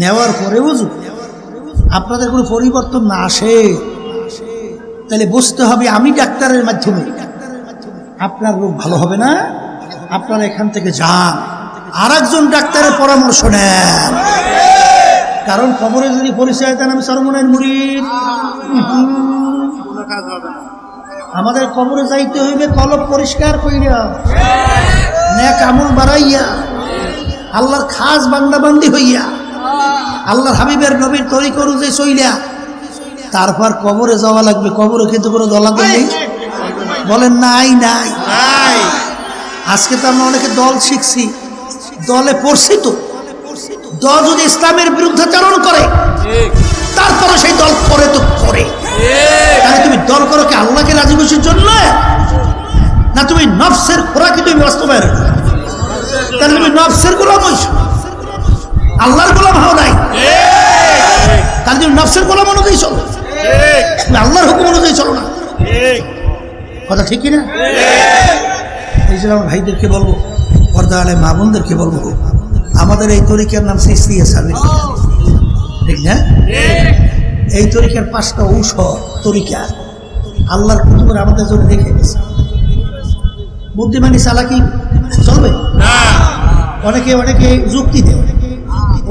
নেওয়ার পরেও যদি আপনাদের কোনো পরিবর্তন না আসে, তাহলে বুঝতে হবে আমি ডাক্তারের মাধ্যমে আপনার রোগ ভালো হবে না, আপনারা এখান থেকে যান, আর একজন ডাক্তারের পরামর্শ নেন। কারণ কবরে যদি পরিচয় দেন আমি সরমনের মুরিদ, আমাদের কবরে যাইতে হইবে কলব পরিষ্কার কইরা, নেক আমল বাড়াইয়া, আল্লাহর খাস বান্দাবান্দি হইয়া, আল্লাহর হাবিবের নবীর তরিকা অনুযায়ী চইলা তারপর কবরে যাওয়া লাগবে। কবরে কিন্তু কোনো দলাদল নেই, বলেন নাই নাই। আজকে তো আমরা অনেকে দল শিখছি, দলে পড়ছি, তো দল যদি ইসলামের বিরুদ্ধাচরণ করে তারপরে সেই দল করে তো করে। তাহলে তুমি দল করো কি আল্লাহকে রাজি খুশির জন্য, না তুমি নফসের খোরাকি তুমি বাস্তবায়ন? তাহলে তুমি নফসের গোলাম হইছো, আল্লাহর গোলাম হও নাই। তাহলে তুমি নফসের গোলাম অনুযায়ী চলো, তুমি আল্লাহর হুকুম অনুযায়ী চলো না। কথা ঠিক কিনা? এই জন্য আমার ভাইদেরকে বলবো, পর্দা আলে মা বোনদেরকে বলবো, আমাদের এই তরিকার নাম সিস্তিয়া সার্ভিস, ঠিক না? এই তরিকার 5টা ঔষধ তরিকা আল্লাহর কুতুবের আমাদের জন্য দেখে গেছে। বুদ্ধিমানী চালাকি চলবে না। অনেকে অনেকে যুক্তি দেয়,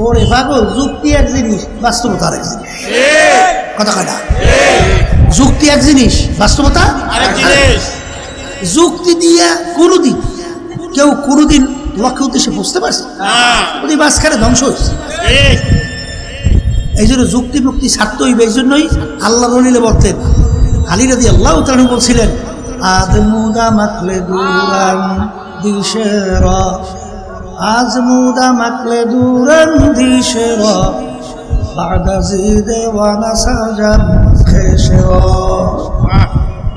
ওরে পাগল, যুক্তি এক জিনিস, বাস্তবতা আরেক জিনিস। কথা কাটা, যুক্তি এক জিনিস, বাস্তবতা আরেক জিনিস। যুক্তি দিয়া কোনোদিন কেউ কোনোদিন লক্ষ্য উদ্দেশ্যে বুঝতে পারছে ওই মাঝখানে ধ্বংস হয়েছে। এই জন্য যুক্তি মুক্তি ছাড়তে হইবে। এই জন্যই আল্লাহ রলিলে বলতেন, আলী রাদিয়াল্লাহু তাআলা বলছিলেন, আজমুদা মাকলে দুরান দিশেরা, আজমুদা মাকলে দুরান দিশেরা, বাদা জিদে ওয়ানা সাজান খেশেরা।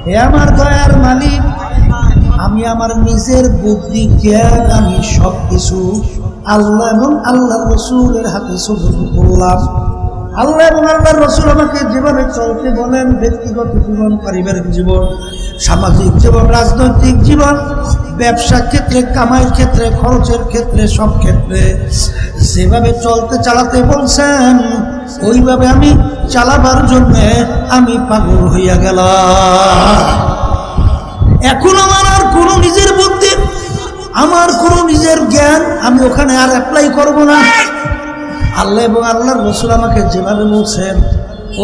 হে আমার দয়ার মালিক, আমি আমার নিজের বুদ্ধি জ্ঞান আমি সব কিছু আল্লাহ এবং আল্লাহ রসুলের হাতে সুপর্দ করলাম। আল্লাহ এবং আল্লাহর রসুল আমাকে যেভাবে চলতে বলেন, ব্যক্তিগত জীবন, পারিবারিক জীবন, সামাজিক জীবন, রাজনৈতিক জীবন, ব্যবসার ক্ষেত্রে, কামাইয়ের ক্ষেত্রে, খরচের ক্ষেত্রে, সব ক্ষেত্রে যেভাবে চলতে চালাতে বলছেন ওইভাবে আমি চালাবার জন্যে আমি পাগল হইয়া গেলাম। এখন আমার আর কোনো নিজের বুদ্ধি, আমার কোনো নিজের জ্ঞান আমি ওখানে আর অ্যাপ্লাই করব না। আল্লাহ এবং আল্লাহর রাসূল আমাকে যেভাবে বলছেন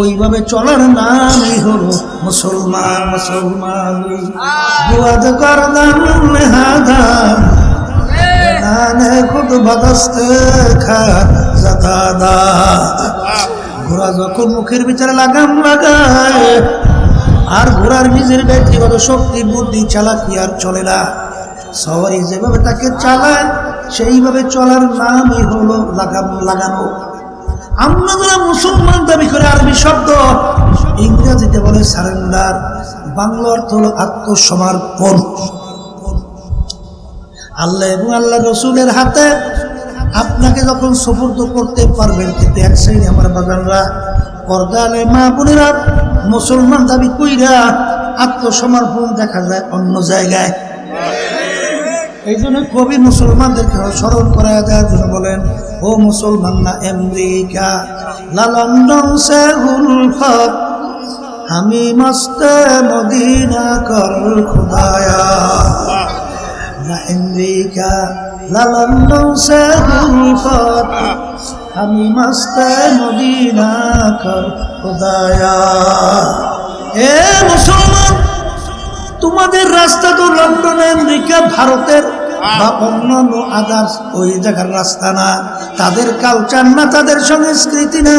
ওইভাবে চলার নামই হলো মুসলমান। মুসলমানি দুয়াদ করলাম নেহাদান, নানে খুদ বাদস্তে খা জাতাদা। ঘোড়া যখন মুখের ভিতরে লাগাম লাগায় আর ঘোড়ার নিজের ব্যক্তিগত শক্তি, বুদ্ধি, চালাকি আর চলে না। সবাই যেভাবে তাকে চালায় সেইভাবে চলার নামই হলো লাগাম লাগানো। আমরা যারা মুসলমান দাবি করে, আরবি শব্দ, ইংরেজিতে বলে সারেন্ডার, বাংলা অর্থ হলো আত্মসমর্পণ। আল্লাহ এবং আল্লাহ রসুলের হাতে আপনাকে যখন সুপুর্দ করতে পারবেন, কিন্তু এক শ্রেণী আমার বাজাররা, পর্দালে মা বোনেরা, মুসলমান দাবি কইরা আত্মসমর্পণ দেখা যায় অন্য জায়গায়। এই জন্য কবি মুসলমানদেরকে স্মরণ করা দেওয়ার জন্য বলেন, ও মুসলমান না আমেরিকা লা লন্ডন সে উলফত, আমি মস্তে মদিনা কর খুদায়া। না আমেরিকা লা লন্ডন সে উলফত, আমি মস্তে মদিনা কর খুদায়া। এ মুসলমান, তোমাদের রাস্তা তো লন্ডন, আমেরিকা, ভারতের বা অন্যান্য আদার্স ওই জায়গার রাস্তা না, তাদের কালচার না, তাদের সংস্কৃতি না।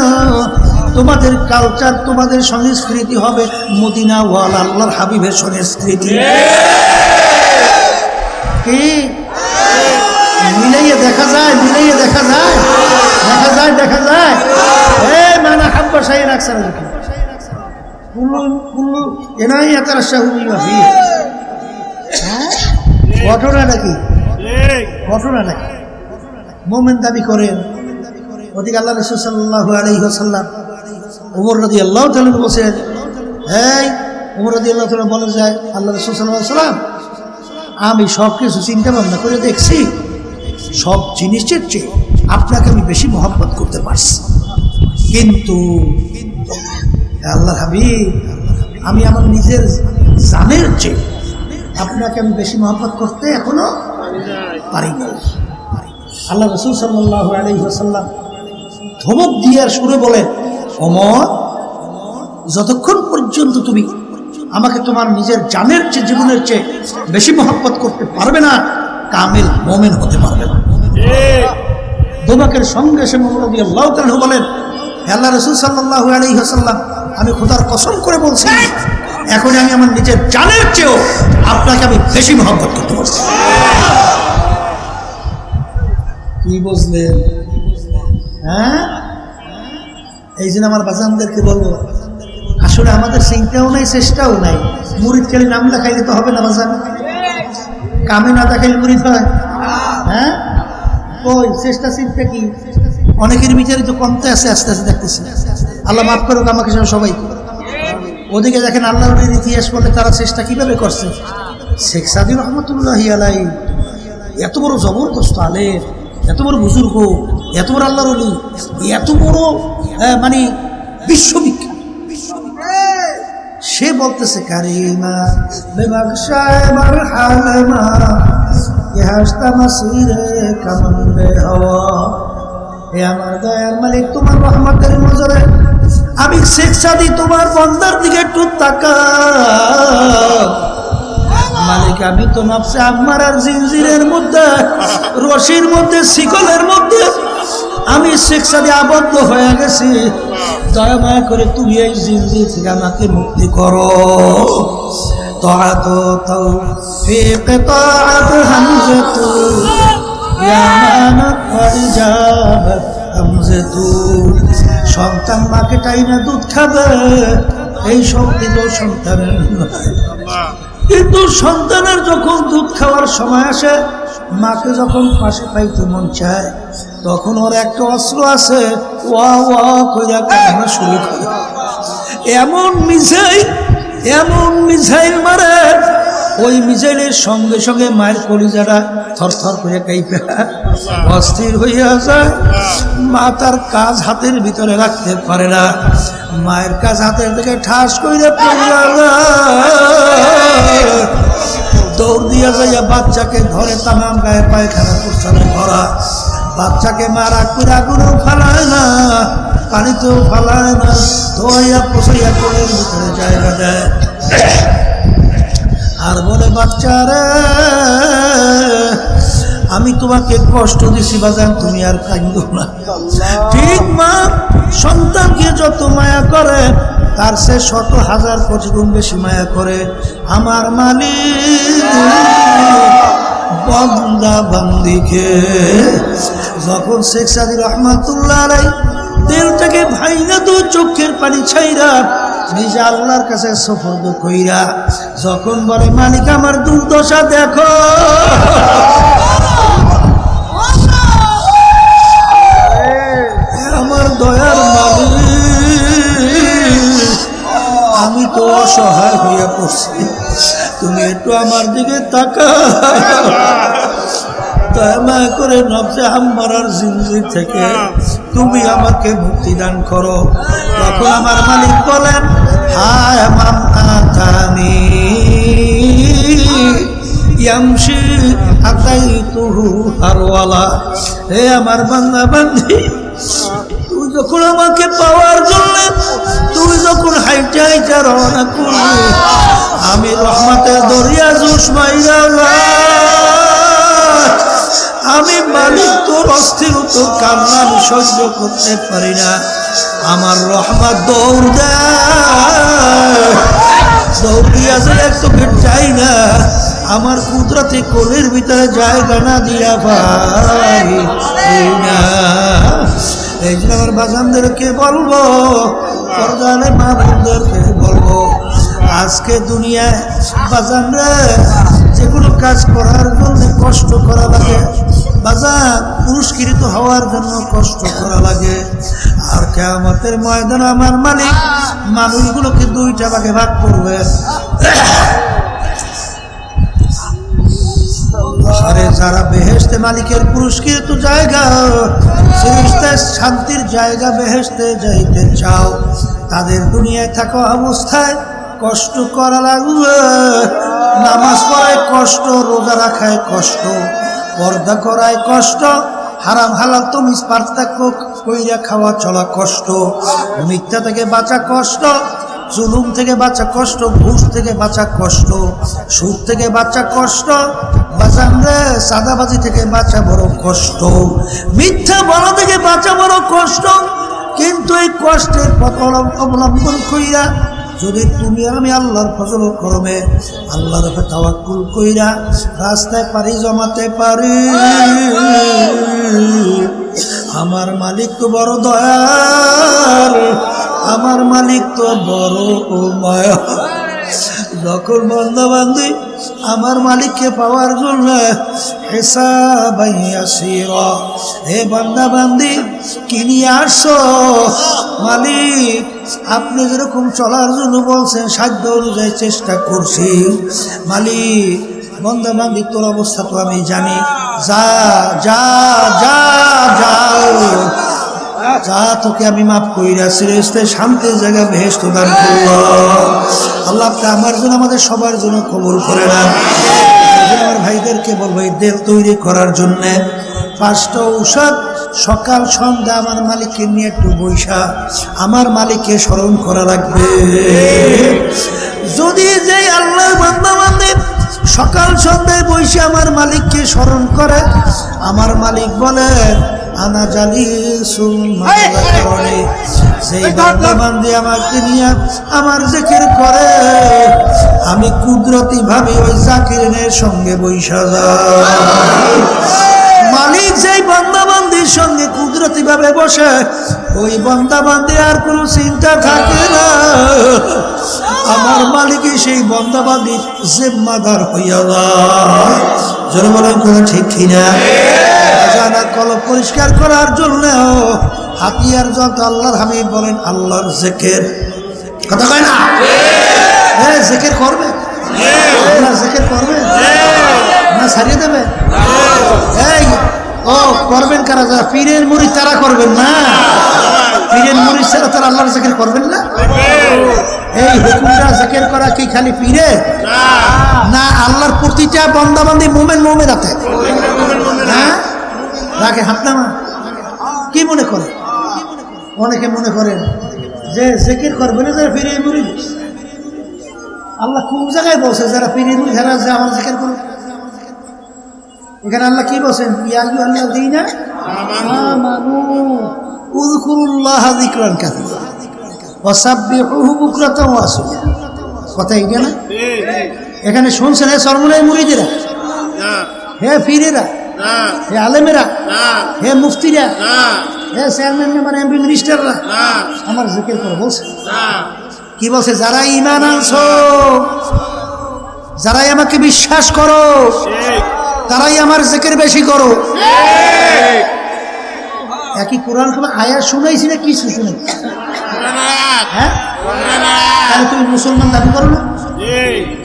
তোমাদের কালচার, তোমাদের সংস্কৃতি হবে মদিনা ওয়াল আল্লাহর হাবিবের সংস্কৃতি। কি মিলাইয়ে দেখা যায়, মিলাইয়ে দেখা যায়, দেখা যায়, দেখা যায়। এই মানা হাব্বা সাই রাখছে না কি কুল্লু এনাই এতার শাহুমি মাফি। ঘটনা নাকি, ঘটনা নাকি? মোমেন দাবি করেন। ওদিকে আল্লাহ রাসূল সাল্লাল্লাহু আলাইহি ওয়াসাল্লাম ওমর রাদিয়াল্লাহু তাআলা বলেছেন, এই ওমর রাদিয়াল্লাহু তাআলা বলে যায়, আল্লাহ রাসূল সাল্লাল্লাহু আলাইহি ওয়াসাল্লাম, আমি সব কিছু চিন্তা ভাবনা করে দেখছি, সব জিনিসের চেয়ে আপনাকে আমি বেশি মহব্বত করতে পারছি, কিন্তু আল্লাহ হাবিব, আমি আমার নিজের জানের চেয়ে আপনাকে আমি বেশি মহব্বত করতে এখনো পারি না। আল্লাহ রাসূল সাল্লাল্লাহু আলাইহি ওয়াসাল্লাম ধমক দিয়ে সুরে বলেন, ওমর, যতক্ষণ পর্যন্ত তুমি আমাকে তোমার নিজের জানের চেয়ে, জীবনের চেয়ে বেশি মহব্বত করতে পারবে না, কামিল মুমিন হতে পারবে না। ধমকের সঙ্গে সে ওমর রাদিয়াল্লাহু তাআলা বলেন, আল্লাহ রাসূল সাল্লাল্লাহু আলাইহি ওয়াসাল্লাম, আমি খোদার কসম করে বলছি, এখন আমি আমার নিজের জানের চেয়েও আপনাকে আমি বেশি মহব্বত করতে পারছি। কি বুঝলেন? হ্যাঁ, এই জন্য আমার বাজানদেরকে বলবো, আসলে আমাদের চিন্তাও নাই, চেষ্টাও নাই। মুরিদ খালি নাম দেখাইলে তো হবে না বাজান, কামে না দেখাইলে মুরিদ হয়? হ্যাঁ, ওই চেষ্টা চিন্তা কি অনেকের বিচারে তো কমতে আছে, আস্তে আস্তে দেখতেছি। আল্লাহ মাফ করুক আমাকে সবাই। ওদিকে দেখেন আল্লাহর ইতিহাস বলে তারা চেষ্টা কিভাবে করছে। শেখ সাদী রহমতুল্লাহি আলাইহি এত বড় জবরদস্ত আলেম, এত বড় বুজুর্গ, এত বড় আল্লাহর ওলি, এত বড় মানে বিশ্ববিখ্যাত, সে বলতেছে কারিমা বেবাকশায় মারহামা ইহাস্তা মাসিরে কামন্দে হওয়া। হে আমার দয়ার মালিক, তোমার রহমতের নজরে আমি শেখ সাদী তোমার বান্দার দিকে একটু তাকাও। মালিক, আমি তো নফসে আম্মার আর জিনজিরের মধ্যে, রশির মধ্যে, শিকলের মধ্যে আমি শেখ সাদী আবদ্ধ হয়ে গেছি। দয়া মায়া করে তুমি এই জিনজির থেকে আমাকে মুক্তি করো। তাআত তাওফীক তাআত হামজাতু ইয়া মানাত ফারজাবাত হামজাতু। সন্তান মাকে টাইনা দুধ খাবে, এই শক্তি তো সন্তানের নয়। কিন্তু সন্তানের যখন দুধ খাওয়ার সময় আসে, মাকে যখন পাশে পাইতে মন চায়, তখন ওর একটা অস্ত্র আছে, ওয়া ওয়া কইরা কান্না শুরু করে। এমন মিসাইল মারে, ওই মিসাইলের সঙ্গে সঙ্গে মায়ের কলিজাটা থরথর করে কাঁপে অস্থির হইয়া যায়। মা তার কাজ হাতের ভিতরে রাখতে পারে না, মায়ের কাজ হাতের থেকে ঠাস করে দৌড় দিয়া যাইয়া বাচ্চাকে ধরে, তামাম গায়ে পায়খানা প্রস্রাবে ভরা। বাচ্চাকে মারা কুড়া গুঁড়ো ফালায় না, পানিতেও ফালায় না, ধোয়াইয়া পোষাইয়া কোলের ভিতরে জায়গা দেয় আর বলে, বাচ্চারে আমি তোমাকে কষ্ট দিছি বাজান, তুমি আর কাঁদো না। ঠিক মা সন্তানকে যত মায়া করে, তার সে 100,000 কোটি গুণ বেশি মায়া করে আমার মালিক বান্দা বান্দিকে। যখন শেখ সাদী রহমাতুল্লাহ আলাইহি দিল থেকে ভাইনা দু চোখের পানি ছাইরা নিজে আল্লাহর কাছে সুফরদ কইরা যখন বলে, মালিক আমার দুর্দশা দেখো, আমার দয়ার মালিক, আমি তো অসহায় হইয়া পড়ছি, তুমি একটু আমার দিকে তাকাও, দয়া করে নফসে আম্মারার জিনজির থেকে তুমি আমাকে মুক্তি দান করো। তখন আমার মালিক বলেন, হায় মান আতানি ইয়ামশি আতাইতুহু হারওয়ালা। হে আমার বান্দা বান্দি, তুই যখন আমাকে পাওয়ার জন্য, তুই যখন হাইটা হাইটা রওনা করলি, আমি রহমতের দরিয়া জোশ মাইরা, আমি মালিক তোর অস্থির তোর কান্না আমি সহ্য করতে পারি না। আমার রহমত দৌড় দেয়, দৌড়িয়া যে একটুকে চাই না, আমার কুদরতি কোলের ভিতরে জায়গা না দিয়া পারি না। এই জন্য আমার বাজানদেরকে বলবো, পর্দারে মা বোনদেরকে বলবো, আজকে দুনিয়ায় বাজানরা যে কোনো কাজ করার জন্য কষ্ট করা লাগে, বাজার পুরস্কৃত হওয়ার জন্য কষ্ট করা লাগে। আর কিয়ামতের ময়দানে আমার মালিক মানুষগুলোকে 2টা ভাগে ভাগ করবে। আরে যারা বেহেশতে মালিকের পুরস্কৃত জায়গা, ফেরেশতার শান্তির জায়গা বেহেশতে যাইতে চাও, তাদের দুনিয়ায় থাকা অবস্থায় কষ্ট করা লাগবে। নামাজ পড়ায় কষ্ট, রোজা রাখায় কষ্ট, পর্দা করায় কষ্ট, হারাম হালাল তমিজ পার্থক্য কইরা খাওয়া চলা কষ্ট, মিথ্যা থেকে বাঁচা কষ্ট, জুলুম থেকে বাঁচা কষ্ট, ঘুষ থেকে বাঁচা কষ্ট, সুদ থেকে বাঁচা কষ্ট, বাঁচান রে সাদাবাজি থেকে বাঁচা বড় কষ্ট, মিথ্যা বলা থেকে বাঁচা বড় কষ্ট। কিন্তু এই কষ্টের পথ অবলম্বন কইরা যদি তুমি আমি আল্লাহর ফজল করমে আল্লাহর উপরে তাওয়াক্কুল কইরা রাস্তায় পারি জমাতে পারি, আমার মালিক তো বড় দয়াল, আমার মালিক তো বড় মায়া। যখন বান্দা বান্দি আমার মালিককে পাওয়ার জন্য হিসাবাইয়াসিরা, হে বান্দা বান্দি কি নিয়ে আসছো? মালিক আপনি যেরকম চলার জন্য বলছেন সাধ্য অনুযায়ী চেষ্টা করছি। মালিক বান্দা বান্দি তোর অবস্থা তো আমি জানি, যা যা যা যাও যা, তোকে আমি মাফ কইরা সিরিজতে শান্তির জায়গা বেহেশত দান করলো। আল্লাহ আমার জন্য আমাদের সবার জন্য কবুল করে না। আমার ভাইদেরকে বলবো এই দেল তৈরি করার জন্যে 5টা ঔষধ সকাল সন্ধ্যা আমার মালিককে নিয়ে একটু বৈশা আমার মালিককে স্মরণ করা রাখবে। যদি যে আল্লাহ বান্দা বান্দে সকাল সন্ধ্যায় বৈশে আমার মালিককে স্মরণ করে, আমার মালিক বলে আনা জালিসুল মালাকারণে, সেই বান্দা বান্দি আমাকে নিয়ে আমার জিকির করে, আমি কুদরতি ভাবে ওই জাকিরের সঙ্গে বৈশা যাই। মালিক যেই বান্দা বান্দির সঙ্গে কুদরতি ভাবে বসে, ওই বান্দা বান্দি আর কোনো চিন্তা থাকে না, আমার মালিকই সেই বান্দা বান্দির জিম্মাদার হইয়া যায়। জোরে বলেন কোনো ঠিক কিনা? জানা কলব পরিষ্কার করার জন্য হাতিয়ার যত আল্লাহর হাবিব বলেন আল্লাহর জিকির, কথা কয় না? হ্যাঁ জিকির করবে, আল্লাহর জিকির করবে না ছাড়িয়ে দেবে? এই ও করবেন কারা? যারা পীরের মুরিদ তারা করবেন না, পীরের মুরিদ ছাড়া তারা আল্লাহর জিকির করবেন না। এই হুকুমটা জিকির করা কি খালি পীরে না, আল্লাহর প্রতিটা বান্দা বান্দি মুমিন মুমিনাতে হ্যাঁ রাখে হাত নামা। কি মনে করে? অনেকে মনে করেন যে জিকির করবে না যারা পীরের মুরিদ। আল্লাহ কোন জায়গায় বলছে যারা পীরের মুরিদ যারা যে আমার জিকির করবে? এখানে আল্লাহ কি বলছেন? ইয়া আইয়ুহাল্লাযীনা আমানু উযকুরুল্লাহা যিকরান কাসীরা ওয়াসাব্বিহুহু বুকরাতাও ওয়া আসীলা। কথা এইটা না? এখানে শুনছেন হে সরমুলাই মুরিদেরা, হে পীরেরা, হে আলেমেরা, হে মুফতিরা, হে চেয়ারম্যান মেম্বার এমপি মিনিস্টাররা আমার জিকির করে বলছে। কি বলছে? যারা ঈমান আনছো, যারাই আমাকে বিশ্বাস করো, তারাই আমার জিকির বেশি করো। একই কোরআন কোন আয়াত শুনাইছি না কিছু শুনাই? হ্যাঁ, তাহলে তুমি মুসলমান দাবি করো না?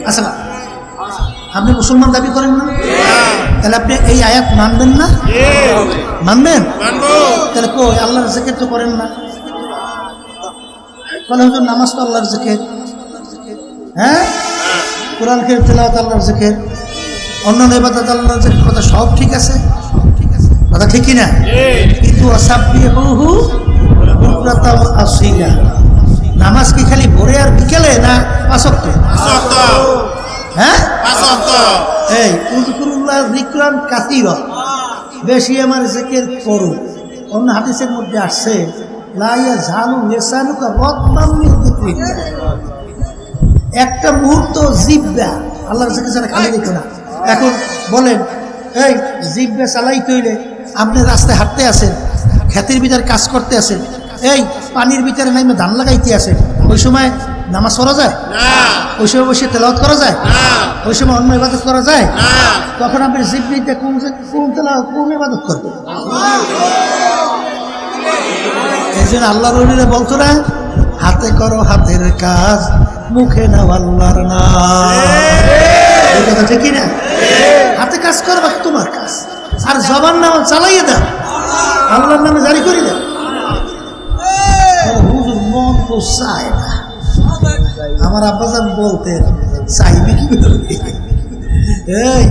আচ্ছা না, আপনি মুসলমান দাবি করেন না, তাহলে আপনি এই আয়াত মানবেন না? মানবেন? তাহলে কই আল্লাহর জিকির তো করেন না? বলে হুজুর নামাজ তো আল্লাহর জিকির, হ্যাঁ কোরআন তেলাওয়াত আল্লাহর জিকির, অন্যান্য ইবাদত আল্লাহর জিকির, কথা সব ঠিক আছে, কথা ঠিক কিনা? কিন্তু ওয়াসাব্বিহুহু বুকরাতাও ওয়া আসীলা, নামাজ কি খালি ভোরে আর বিকেলে না 5 ওয়াক্ত? হ্যাঁ 5 ওয়াক্ত। এই উযকুরুল্লাহ যিকরান কাসীরা, বেশি আমার জিকির করো। অন্য হাদিসের মধ্যে আসছে লা ইয়াজালু লিসানুকা রাতবাম মিন যিকরিল্লাহ, একটা মুহূর্ত জিহ্বা আল্লাহর জিকির ছাড়া খালি দিত না। এখন বলেন এই জিহ্বা চালাইতে হইলে আপনি রাস্তায় হাঁটতে আছেন, ক্ষেতের ভিতরে কাজ করতে আছেন, এই পানির ভিতরে নাইমে ধান লাগাইতে আছেন, ওই সময় নামাজ পড়া যায় না? ওই সময় বসে তেলাওয়াত করা যায় না? ওই সময় অন্য ইবাদত করা যায় না? তখন আপনি জিহ্বাতে কোন তেলাওয়াত কোন ইবাদত করবেন? এই জন্য আল্লাহর ওলিরা বলতো না, হাতে করো হাতের কাজ, মুখে নাও আল্লাহর নাম। এই কথা ঠিক না? হাতে কাজ করবা তোমার কাজ, আর জবান নাম চালাইয়ে দাও, আল্লাহর নামে জারি করে দাও। হুজুর মন তো চায় না, আমার আব্বাজান বলতেন চাইবি কি এই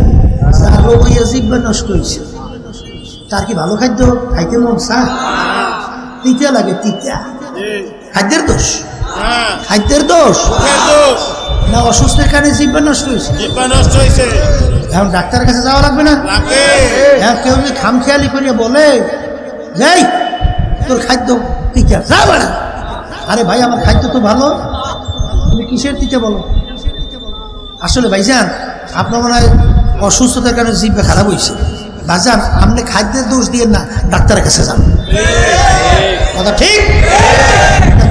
চালো বইয়া জিব্বা নষ্ট হয়েছে, তার কি ভালো খাদ্য খাইতে মন চায়? তিতা লাগে, তিতা। খাদ্যের দোষ, খাদ্যের দোষ না অসুস্থের কারণে জিব্বা নষ্ট হয়েছে? এখন ডাক্তারের কাছে যাওয়া লাগবে না? এখন কেউ যদি খামখেয়ালি করিয়া বলে যাই তোর খাদ্য তিতা, যা বাড়া। আরে ভাই আমার খাদ্য তো ভালো, তুমি কিসের তিতা বলো? আসলে ভাইজান আপনার মনে হয় অসুস্থতার কারণে জিব্বা খারাপ হয়েছে। ভাইজান আপনি খাদ্যের দোষ দিয়ে না, ডাক্তারের কাছে যান। কথা ঠিক?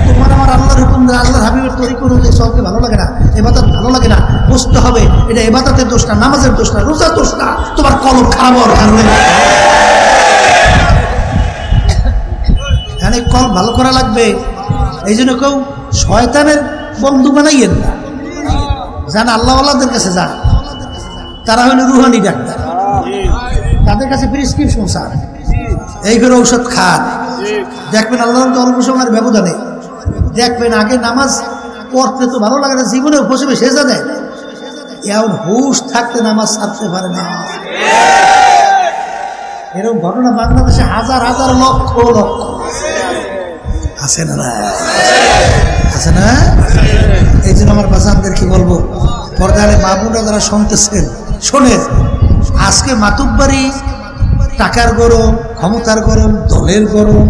তোমার আমার আল্লাহর হুকুম, আল্লাহর হাবিবের তরিকা অনুযায়ী চলতে ভালো লাগে না, ইবাদত ভালো লাগে না, বুঝতে হবে এটা ইবাদতের দোষ না, নামাজের দোষ না, রোজার দোষ না, তোমার কলম খারাপ হওয়ার কারণে। এখানে কল ভালো করা লাগবে। এই জন্য কেউ শয়তানের বন্ধু বানাইয়েন না, যান আল্লাহওয়ালাদের কাছে যান, তারা হইল রুহানি ডাক্তার, তাদের কাছে প্রেসক্রিপশন স্যার, এইভাবে ঔষধ খান, দেখবেন আল্লাহ অল্প সময়ের ব্যবধানে দেখবেন। আগে নামাজ পড়তে তো ভালো লাগে না, জীবনে বসে সেজা দেয়, এমন হুশ থাকতে নামাজ ছাড়তে পারে না। এরকম ঘটনা বাংলাদেশে হাজার হাজার লক্ষ লক্ষ আছে না? আছে না? এই জন্য আমার বাচ্চাদের কি বলবো, পর্দারে মা বোনরা যারা শুনতেছেন শোনেন, আজকে মাতুব্বারি টাকার গরম, ক্ষমতার গরম, দলের গরম,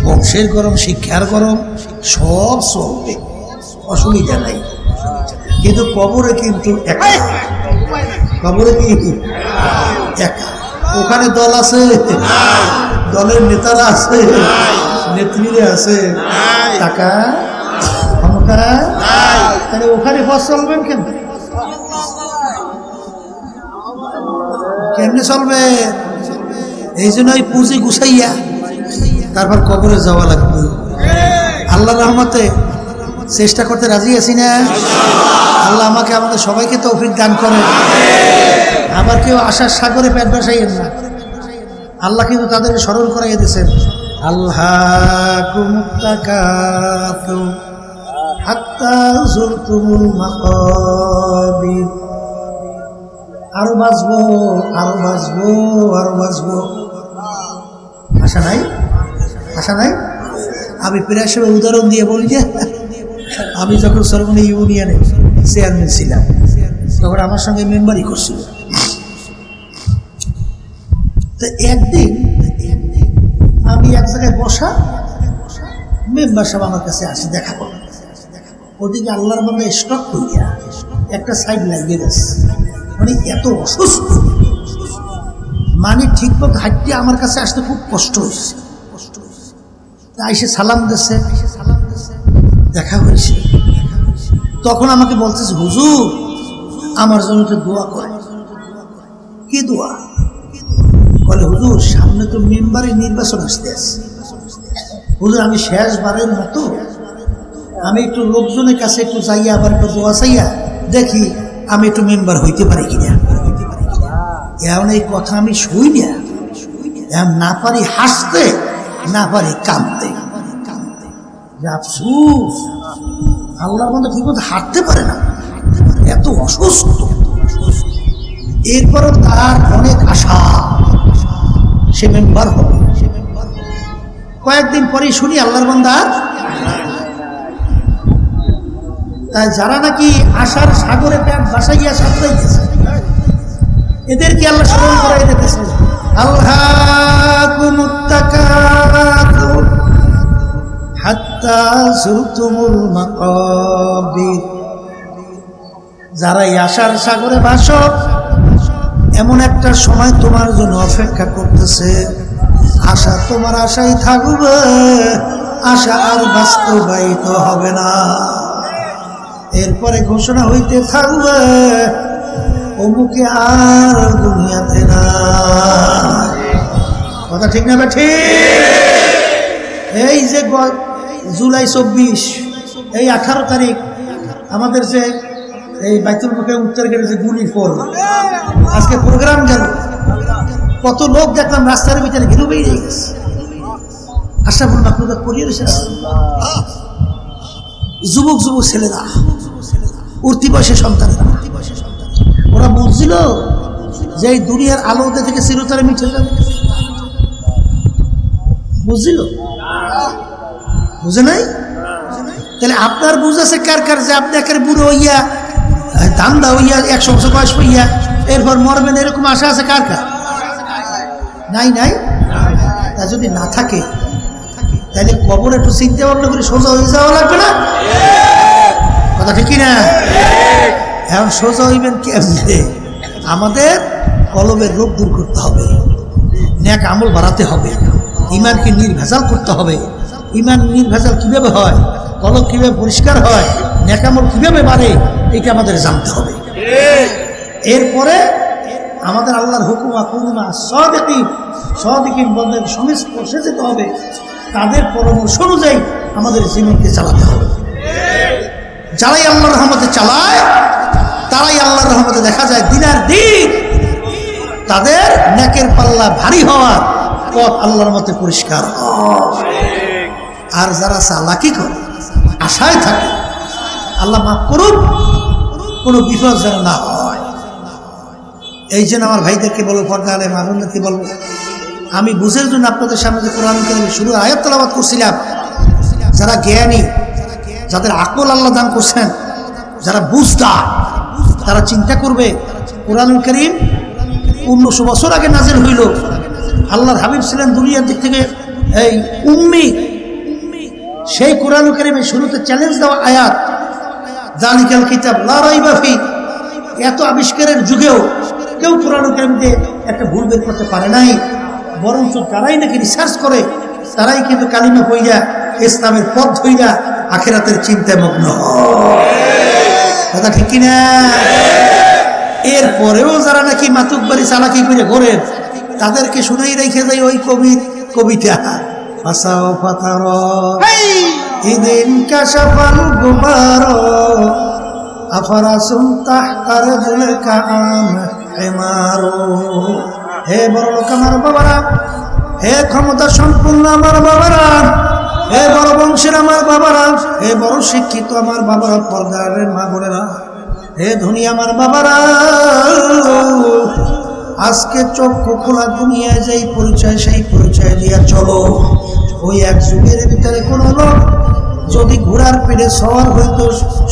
বংশের গরম, শিক্ষার গরম, সব চলবে, অসুবিধা নাই। কিন্তু কবরে কিন্তু একা, কবরে কি একা? ওখানে দল আছে, দলের নেতারা আছে, নেত্রীরা আছে, টাকা ক্ষমতা, তাহলে ওখানে পথ চলবেন কেন? কেমনে চলবে? এই জন্যই পুঁজি গুছাইয়া তারপর কবরে যাওয়া লাগবে। আল্লাহ রহমতে চেষ্টা করতে রাজি আছি না? আল্লাহ আমাকে আমাদের সবাইকে তৌফিক দান করেন। আবার কেউ আশার সাগরে পেট বসাইয়েন না, আল্লাহ কিন্তু তাদেরকে স্মরণ করাইয়া দিয়েছেন, আল্লাহকুম তাকাতুম হাত্তা যুরতুমুল মাকাবির। আরো বাঁচবো, আরো বাঁচবো, আরো বাঁচবো, আশা নাই? আশা নাই? আমি প্রায় সময় উদাহরণ দিয়ে বলি যে আমি যখন সরমনি ইউনিয়নে চেয়ারম্যান ছিলাম তখন আমার সঙ্গে মেম্বারই করছিল। তো একদিন আমি এক জায়গায় বসা, মেম্বার সাহেব আমার কাছে আসে দেখা করল। ওদিকে আল্লাহর মধ্যে স্টক করিয়া একটা সাইড লাগিয়ে গেছে, মানে এত অসুস্থ, মানে ঠিক মতো হাঁটতে আমার কাছে আসতে খুব কষ্ট হয়েছে। তাই সে সালাম দিচ্ছে, দেখা হয়েছে। তখন আমাকে বলতেছে, হুজুর আমার জন্য তো দোয়া করে। কি দোয়া? বলে হুজুর সামনে তো মেম্বারের নির্বাচন আসতে আছে, হুজুর আমি শেষবারের মতো আমি একটু লোকজনের কাছে একটু যাইয়া আবার একটু দোয়া চাইয়া দেখি আমি একটু মেম্বার হইতে পারি কিনা। এমন এই কথা আমি শুই না, এমন না পারি হাসতে, না পারি কাঁদতে। আফসুস, আল্লাহর মধ্যে ঠিক মতো হাঁটতে পারে না, এত অসুস্থ। এরপরও তার অনেক আশা, সে মেম্বার হবে। কয়েকদিন পরেই শুনি আল্লাহর বান্দা। তাই যারা নাকি আশার সাগরে প্যাট বাসাইয়া সাঁতরাই গেছে, এদেরকে আল্লাহ স্মরণ করাই দিতেছে, আল্লাহকুমুত তাকাতুর হাত্তা যুরতুমুল মাকাবির। যারা এই আশার সাগরে ভাসো, এমন একটা সময় তোমার জন্য অপেক্ষা করতেছে, আশা তোমার আশাই থাকবে, আশা আর বাস্তবায়িত হবে না। এরপরে ঘোষণা হইতে থাকবে, অমুকে আর দুনিয়াতে না। কথা ঠিক না? ঠিক। এই যে জুলাই 24, এই 18 তারিখ আমাদের যে এই বাইতুল মুখে উত্তর গেটে যে গুলি পড়ল, আজকে প্রোগ্রাম গেল, কত লোক দেখলাম রাস্তার ভিতরে ঘিরে বেরিয়ে গেছে। আশরাফুল মাখলুকাত পরিবেশ, যুবক যুবক ছেলেরা উঠতি বয়সে সন্তান, ওরা বুঝছিল যে এই দুনিয়ার আলোতে থেকে চিরতরে মিঠে যাবে, বুঝছিল? বুঝে নাই? তাহলে আপনার বুঝ আছে কার কার যে আপনি একের বুড়ো হইয়া দান্দা হইয়া 100 বছর বয়স হইয়া এরপর মরবেন, এরকম আশা আছে কার কার? নাই নাই। তা যদি না থাকে তাহলে কবর একটু চিন্তা ভাবনা করে সোজা হয়ে যাওয়া লাগবে না? কথা ঠিকই না? এখন সোজা হইবেন কেমনে? আমাদের কলবের রোগ দূর করতে হবে, নেক আমল বাড়াতে হবে, ইমানকে নির্ভেজাল করতে হবে। ইমান নির্ভেজাল কিভাবে হয়, কলব কিভাবে পরিষ্কার হয়, নেক আমল কিভাবে বাড়ে, এটা আমাদের জানতে হবে। এরপরে আমাদের আল্লাহর হুকুম আকুমা সাদিকিন বন্ধের সংস্পর্শে যেতে হবে, তাদের পরামর্শ অনুযায়ী আমাদের জীবনকে চালাতে হবে। যারাই আল্লাহর রহমতে চালায় তারাই আল্লাহর রহমতে দেখা যায় দিনের দিন তাদের নেকের পাল্লা ভারী হওয়ার পথ আল্লাহর মতে পরিষ্কার। আর যারা চালাকি করে, আশায় থাকে আল্লাহ মাফ করুন, কোনো বিপদ যেন না হয়। এই জন্য আমার ভাইদেরকে বলবো, পর্দা আলে মামুনদেরকে বলবো, আমি বুঝের জন্য আপনাদের সামনে যে কোরআন কারীমের শুরু আয়াত তেলাওয়াত করছিলাম, যারা জ্ঞানী, যাদের আকল আল্লাহ দান করছেন, যারা বুঝদার, তারা চিন্তা করবে কোরআন কারীম 1900 বছর আগে নাজিল হইল। আল্লাহর হাবিব ছিলেন দুনিয়ার দিক থেকে এই উম্মি, সেই কোরআন কারীমের শুরুতে চ্যালেঞ্জ দেওয়া আয়াত, যালিকাল কিতাব লা রাইবা ফি। এত আবিষ্কারের যুগেও কেউ কোরআন কারীম দিয়ে একটা ভুল বের করতে পারে নাই, বরঞ্চ যারাই নাকি রিসার্চ করে তারাই কিন্তু কালিমা পইয়া ইসলামের পথ ধইরা আখিরাতের চিন্তায় মগ্ন হয়। কথা ঠিক কিনা? এরপরেও যারা নাকি মাতুব্বারি চালাকি করে ঘোরেন, তাদেরকে শুনেই রেখে যায় ওই কবিতা, ফাসাও ফাতার ইদিন কাশাফাল গুবার আফারাসুন তাহতার জুলকা আম হিমারু। হে বড় লোক আমার বাবারা, হে ক্ষমতা সম্পূর্ণ আমার বাবারা, হে বড় বংশের আমার বাবারা, হে বড় শিক্ষিত আমার বাবারা, পর্দার মা বোনেরা, হে ধনী আমার বাবারা, আজকে চক্ষু খোলা দুনিয়ায় যেই পরিচয় সেই পরিচয় দিয়ে চলো। ওই এক যুগের ভিতরে কোন লোক যদি ঘোড়ার পিঠে সওয়ার হইতো,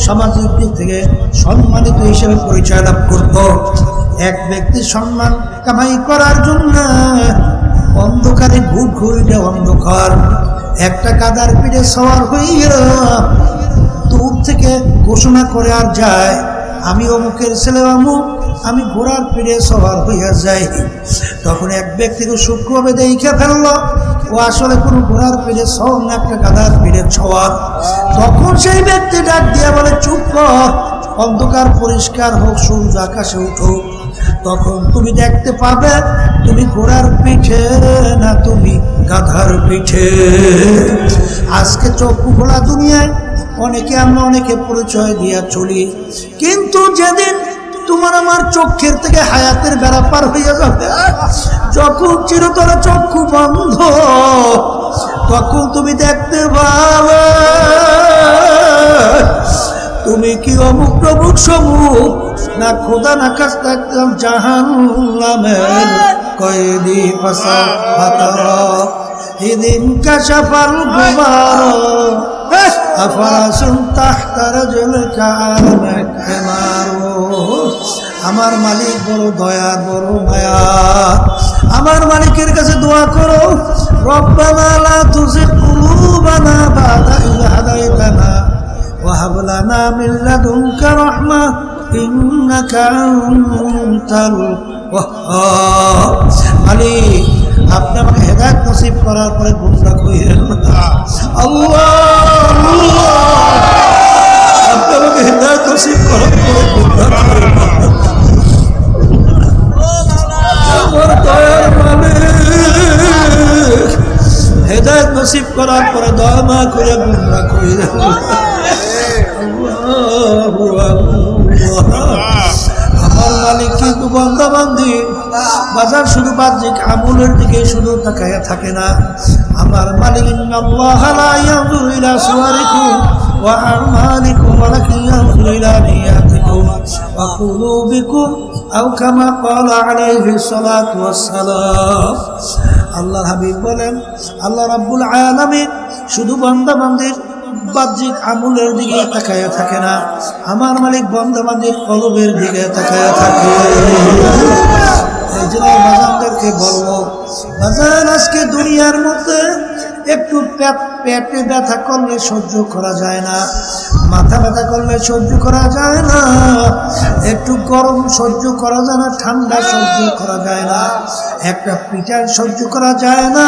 সামাজিক দিক থেকে সম্মানিত হিসেবে পরিচয় লাভ করত। এক ব্যক্তি সম্মান কামাই করার জন্য অন্ধকারে ঘুট ঘুরিলে অন্ধকার একটা গাধার পিঠে সওয়ার হইয়া দূর থেকে ঘোষণা করে আর যায়, আমি অমুকের ছেলে অমুক, আমি ঘোড়ার পিঠে সওয়ার হইয়া যাই। তখন এক ব্যক্তিকে সূক্ষ্মভাবে দেখে ফেলল ও আসলে কোনো ঘোড়ার পিঠে সওয়ার না, একটা গাধার পিঠে সওয়ার। তখন সেই ব্যক্তি ডাক দিয়ে বলে, চুপ কর, অন্ধকার পরিষ্কার হোক, সূর্য আকাশে উঠুক, তখন তুমি দেখতে পাবে তুমি ঘোড়ার পিঠে না, তুমি গাধার পিঠে। আজকে চক্ষু খোলা দুনিয়ায় অনেকে আমরা অনেকে পরিচয় দিয়া চলি, কিন্তু যেদিন তোমার আমার চোখের থেকে হায়াতের বেড়া পার হইয়া যাবে, যখন চিরতরে চক্ষু বন্ধ, তখন তুমি দেখতে পাবে তুমি কি অমুক প্রমুখ সমুখ না খোদা না কাজ থাকতাম জাহান্নামের কয়েদি। ফাসা ফাতারা ইদিন কাশাফাল গুবার আফারাসুন তাহতা রাজুলিকা আম হিমারু। আমার মালিক বড় দয়া, বড় মায়া। আমার মালিকের কাছে দোয়া করো, রব্বানা লা তুযিগ কুলুবানা বা'দা ইয হাদাইতানা ওয়া হাব লানা মিন লাদুনকা রাহমা ইন্নাকা আনতাল ওয়াহ্হাব। মালিক, আপনি আমাকে হেদায়েত নসিব করার পরে গুমরাহ কইরেন না। আল্লাহ, আপনি আমাকে হেদায়েত নসিব করার পরে গুমরাহ কইরেন না। আমার দয়ার মালিক, হেদায়েত নসিব করার পরে দয়া না করে গুমরাহ কইরেন না। আমার মালিক কিন্তু বান্দা বান্দি বাজার শুধু বাহ্যিক আমলের দিকে শুধু তাকায়া থাকে না। আমার মালিক ইন্নাল্লাহা লা ইয়ানজুরু ইলা সুওয়ারিকুম وأعمالكم ولكن ينظر إلى نياتكم وقلوبكم أو كما قال عليه الصلاة والسلام আল্লাহর হাবিব বলেন আল্লাহ রাব্বুল আলামিন শুধু বান্দা-বান্দির বাহ্যিক আমলের দিকে তাকায়া থাকে না, আমার মালিক বান্দা-বান্দির কলবের দিকে তাকায়া থাকে। এই জন্য বাজানদেরকে বলবো, বাজান আজকে দুনিয়ার মধ্যে একটু পেটে ব্যথা করলে সহ্য করা যায় না, মাথা ব্যথা করলে সহ্য করা যায় না, একটু গরম সহ্য করা যায় না, ঠান্ডা সহ্য করা যায় না, একটা পিটার সহ্য করা যায় না।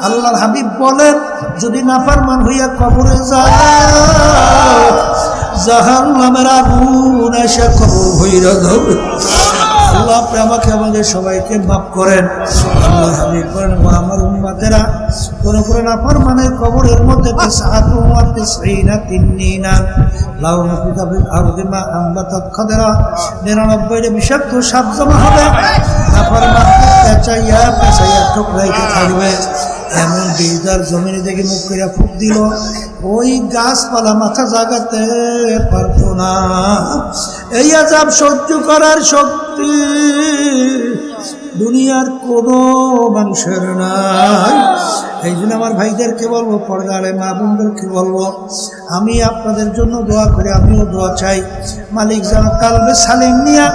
আল্লাহর হাবিব বলেন যদি নাফরমান হইয়া কবরে যায় জাহান্নামের আগুন এসে কবর হইরা যাবে। আল্লাহ আপনি আমাকে আমাদের সবাইকে মাফ করেন। আল্লাহ হাবিব বলেন আমার উম্মতেরা কোন কোন নাফরমানের কবরের মধ্যে বিষাক্ত সাপ জমা হবে, নাফরমান পেঁচাইয়া পেঁচাইয়া ঠোকরাইতে থাকবে। এমন বীজদার জমিনে দেখে মুখ করে ফুক দিল, ওই গাছপালা মাথা জাগাতে পারত না। এই আযাব সহ্য করার শক্তি দুনিয়ার কোনো মানুষের নাই। এই জন্য আমার ভাইদেরকে বলবো, পর্দারে মা বোনদেরকে বলবো, আমি আপনাদের জন্য দোয়া করি, আমিও দোয়া চাই। মালিক যেন কালবে সালিম নিয়া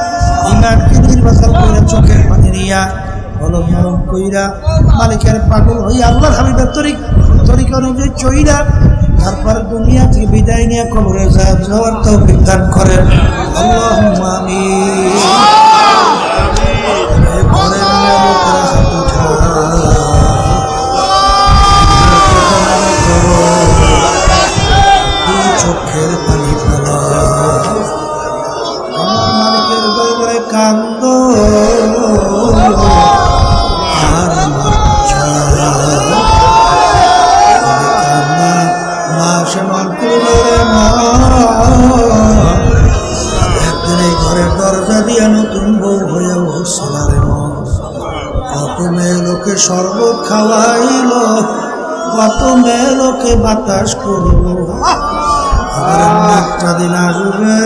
ইমানকে নির্বাচন করে চোখের পানি নিয়া কলম নরম কইরা মালিকের পাগল হইয়া আল্লাহর হাবিবের তরিকা অনুযায়ী চইরা তারপর দুনিয়া থেকে বিদায় নিয়ে কবরে যাওয়ার তৌফিক দান করেন। আল্লাহুম্মা আমিন। চোখের পানি ফেলা আমার মালিকের দরবারে কান্দ একদিন এই ঘরের দরজা দিয়া নতুন বউ হয়ে বসলারে কত মেয়ে লোকে শরবত খাওয়াইল, কত মেয়ে লোকে বাতাস করল, একটা দিন আসবে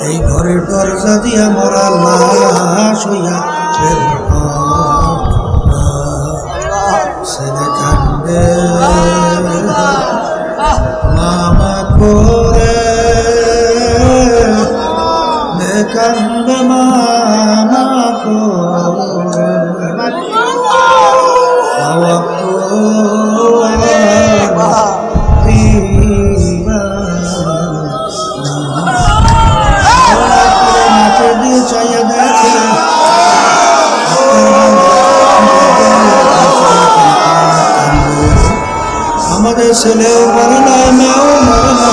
এই ঘরের দরজা দিয়া মরা লাশ হইয়া ছেলে কান্দে মামা করে কান্দে মামা করে দিয়ে চাইয়া দেখে আমাদের ছেলেও মরে না, মেয়েও মরে না,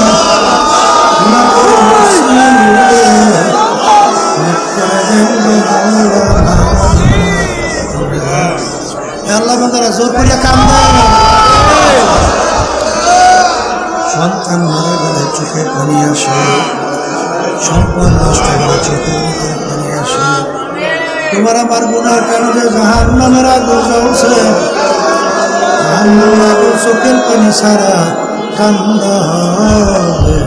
আল্লাহ বান্দারা জোর করিয়া কান্দে। সন্তান মারা গেলে চোখের পানি আসে, সম্পদ নষ্ট হলে চোখের পানি আসে। তোমার আমার গুনার কারণে জাহান্নামের আগুন জ্বলছে, জাহান্নামের আগুন চোখের পানি ছাড়া কান্দা হবে।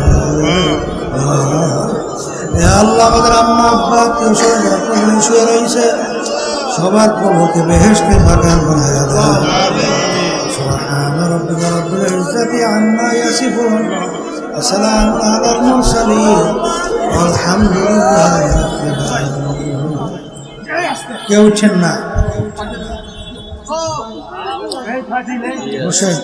আল্লাহ আমাদের আম্মা আব্বা কেউ শুয়ে রয়েছে, সবার কবরকে বেহেশতের বাগান বানায় দাও। সুবহান রাব্বিকা রাব্বিল ইজ্জাতি আম্মা ইয়াসিফুন ওয়া সালামুন আলাল মুরসালিন আলহামদুলিল্লাহি রাব্বিল আলামিন। কেউ উঠছেন না, বসেন।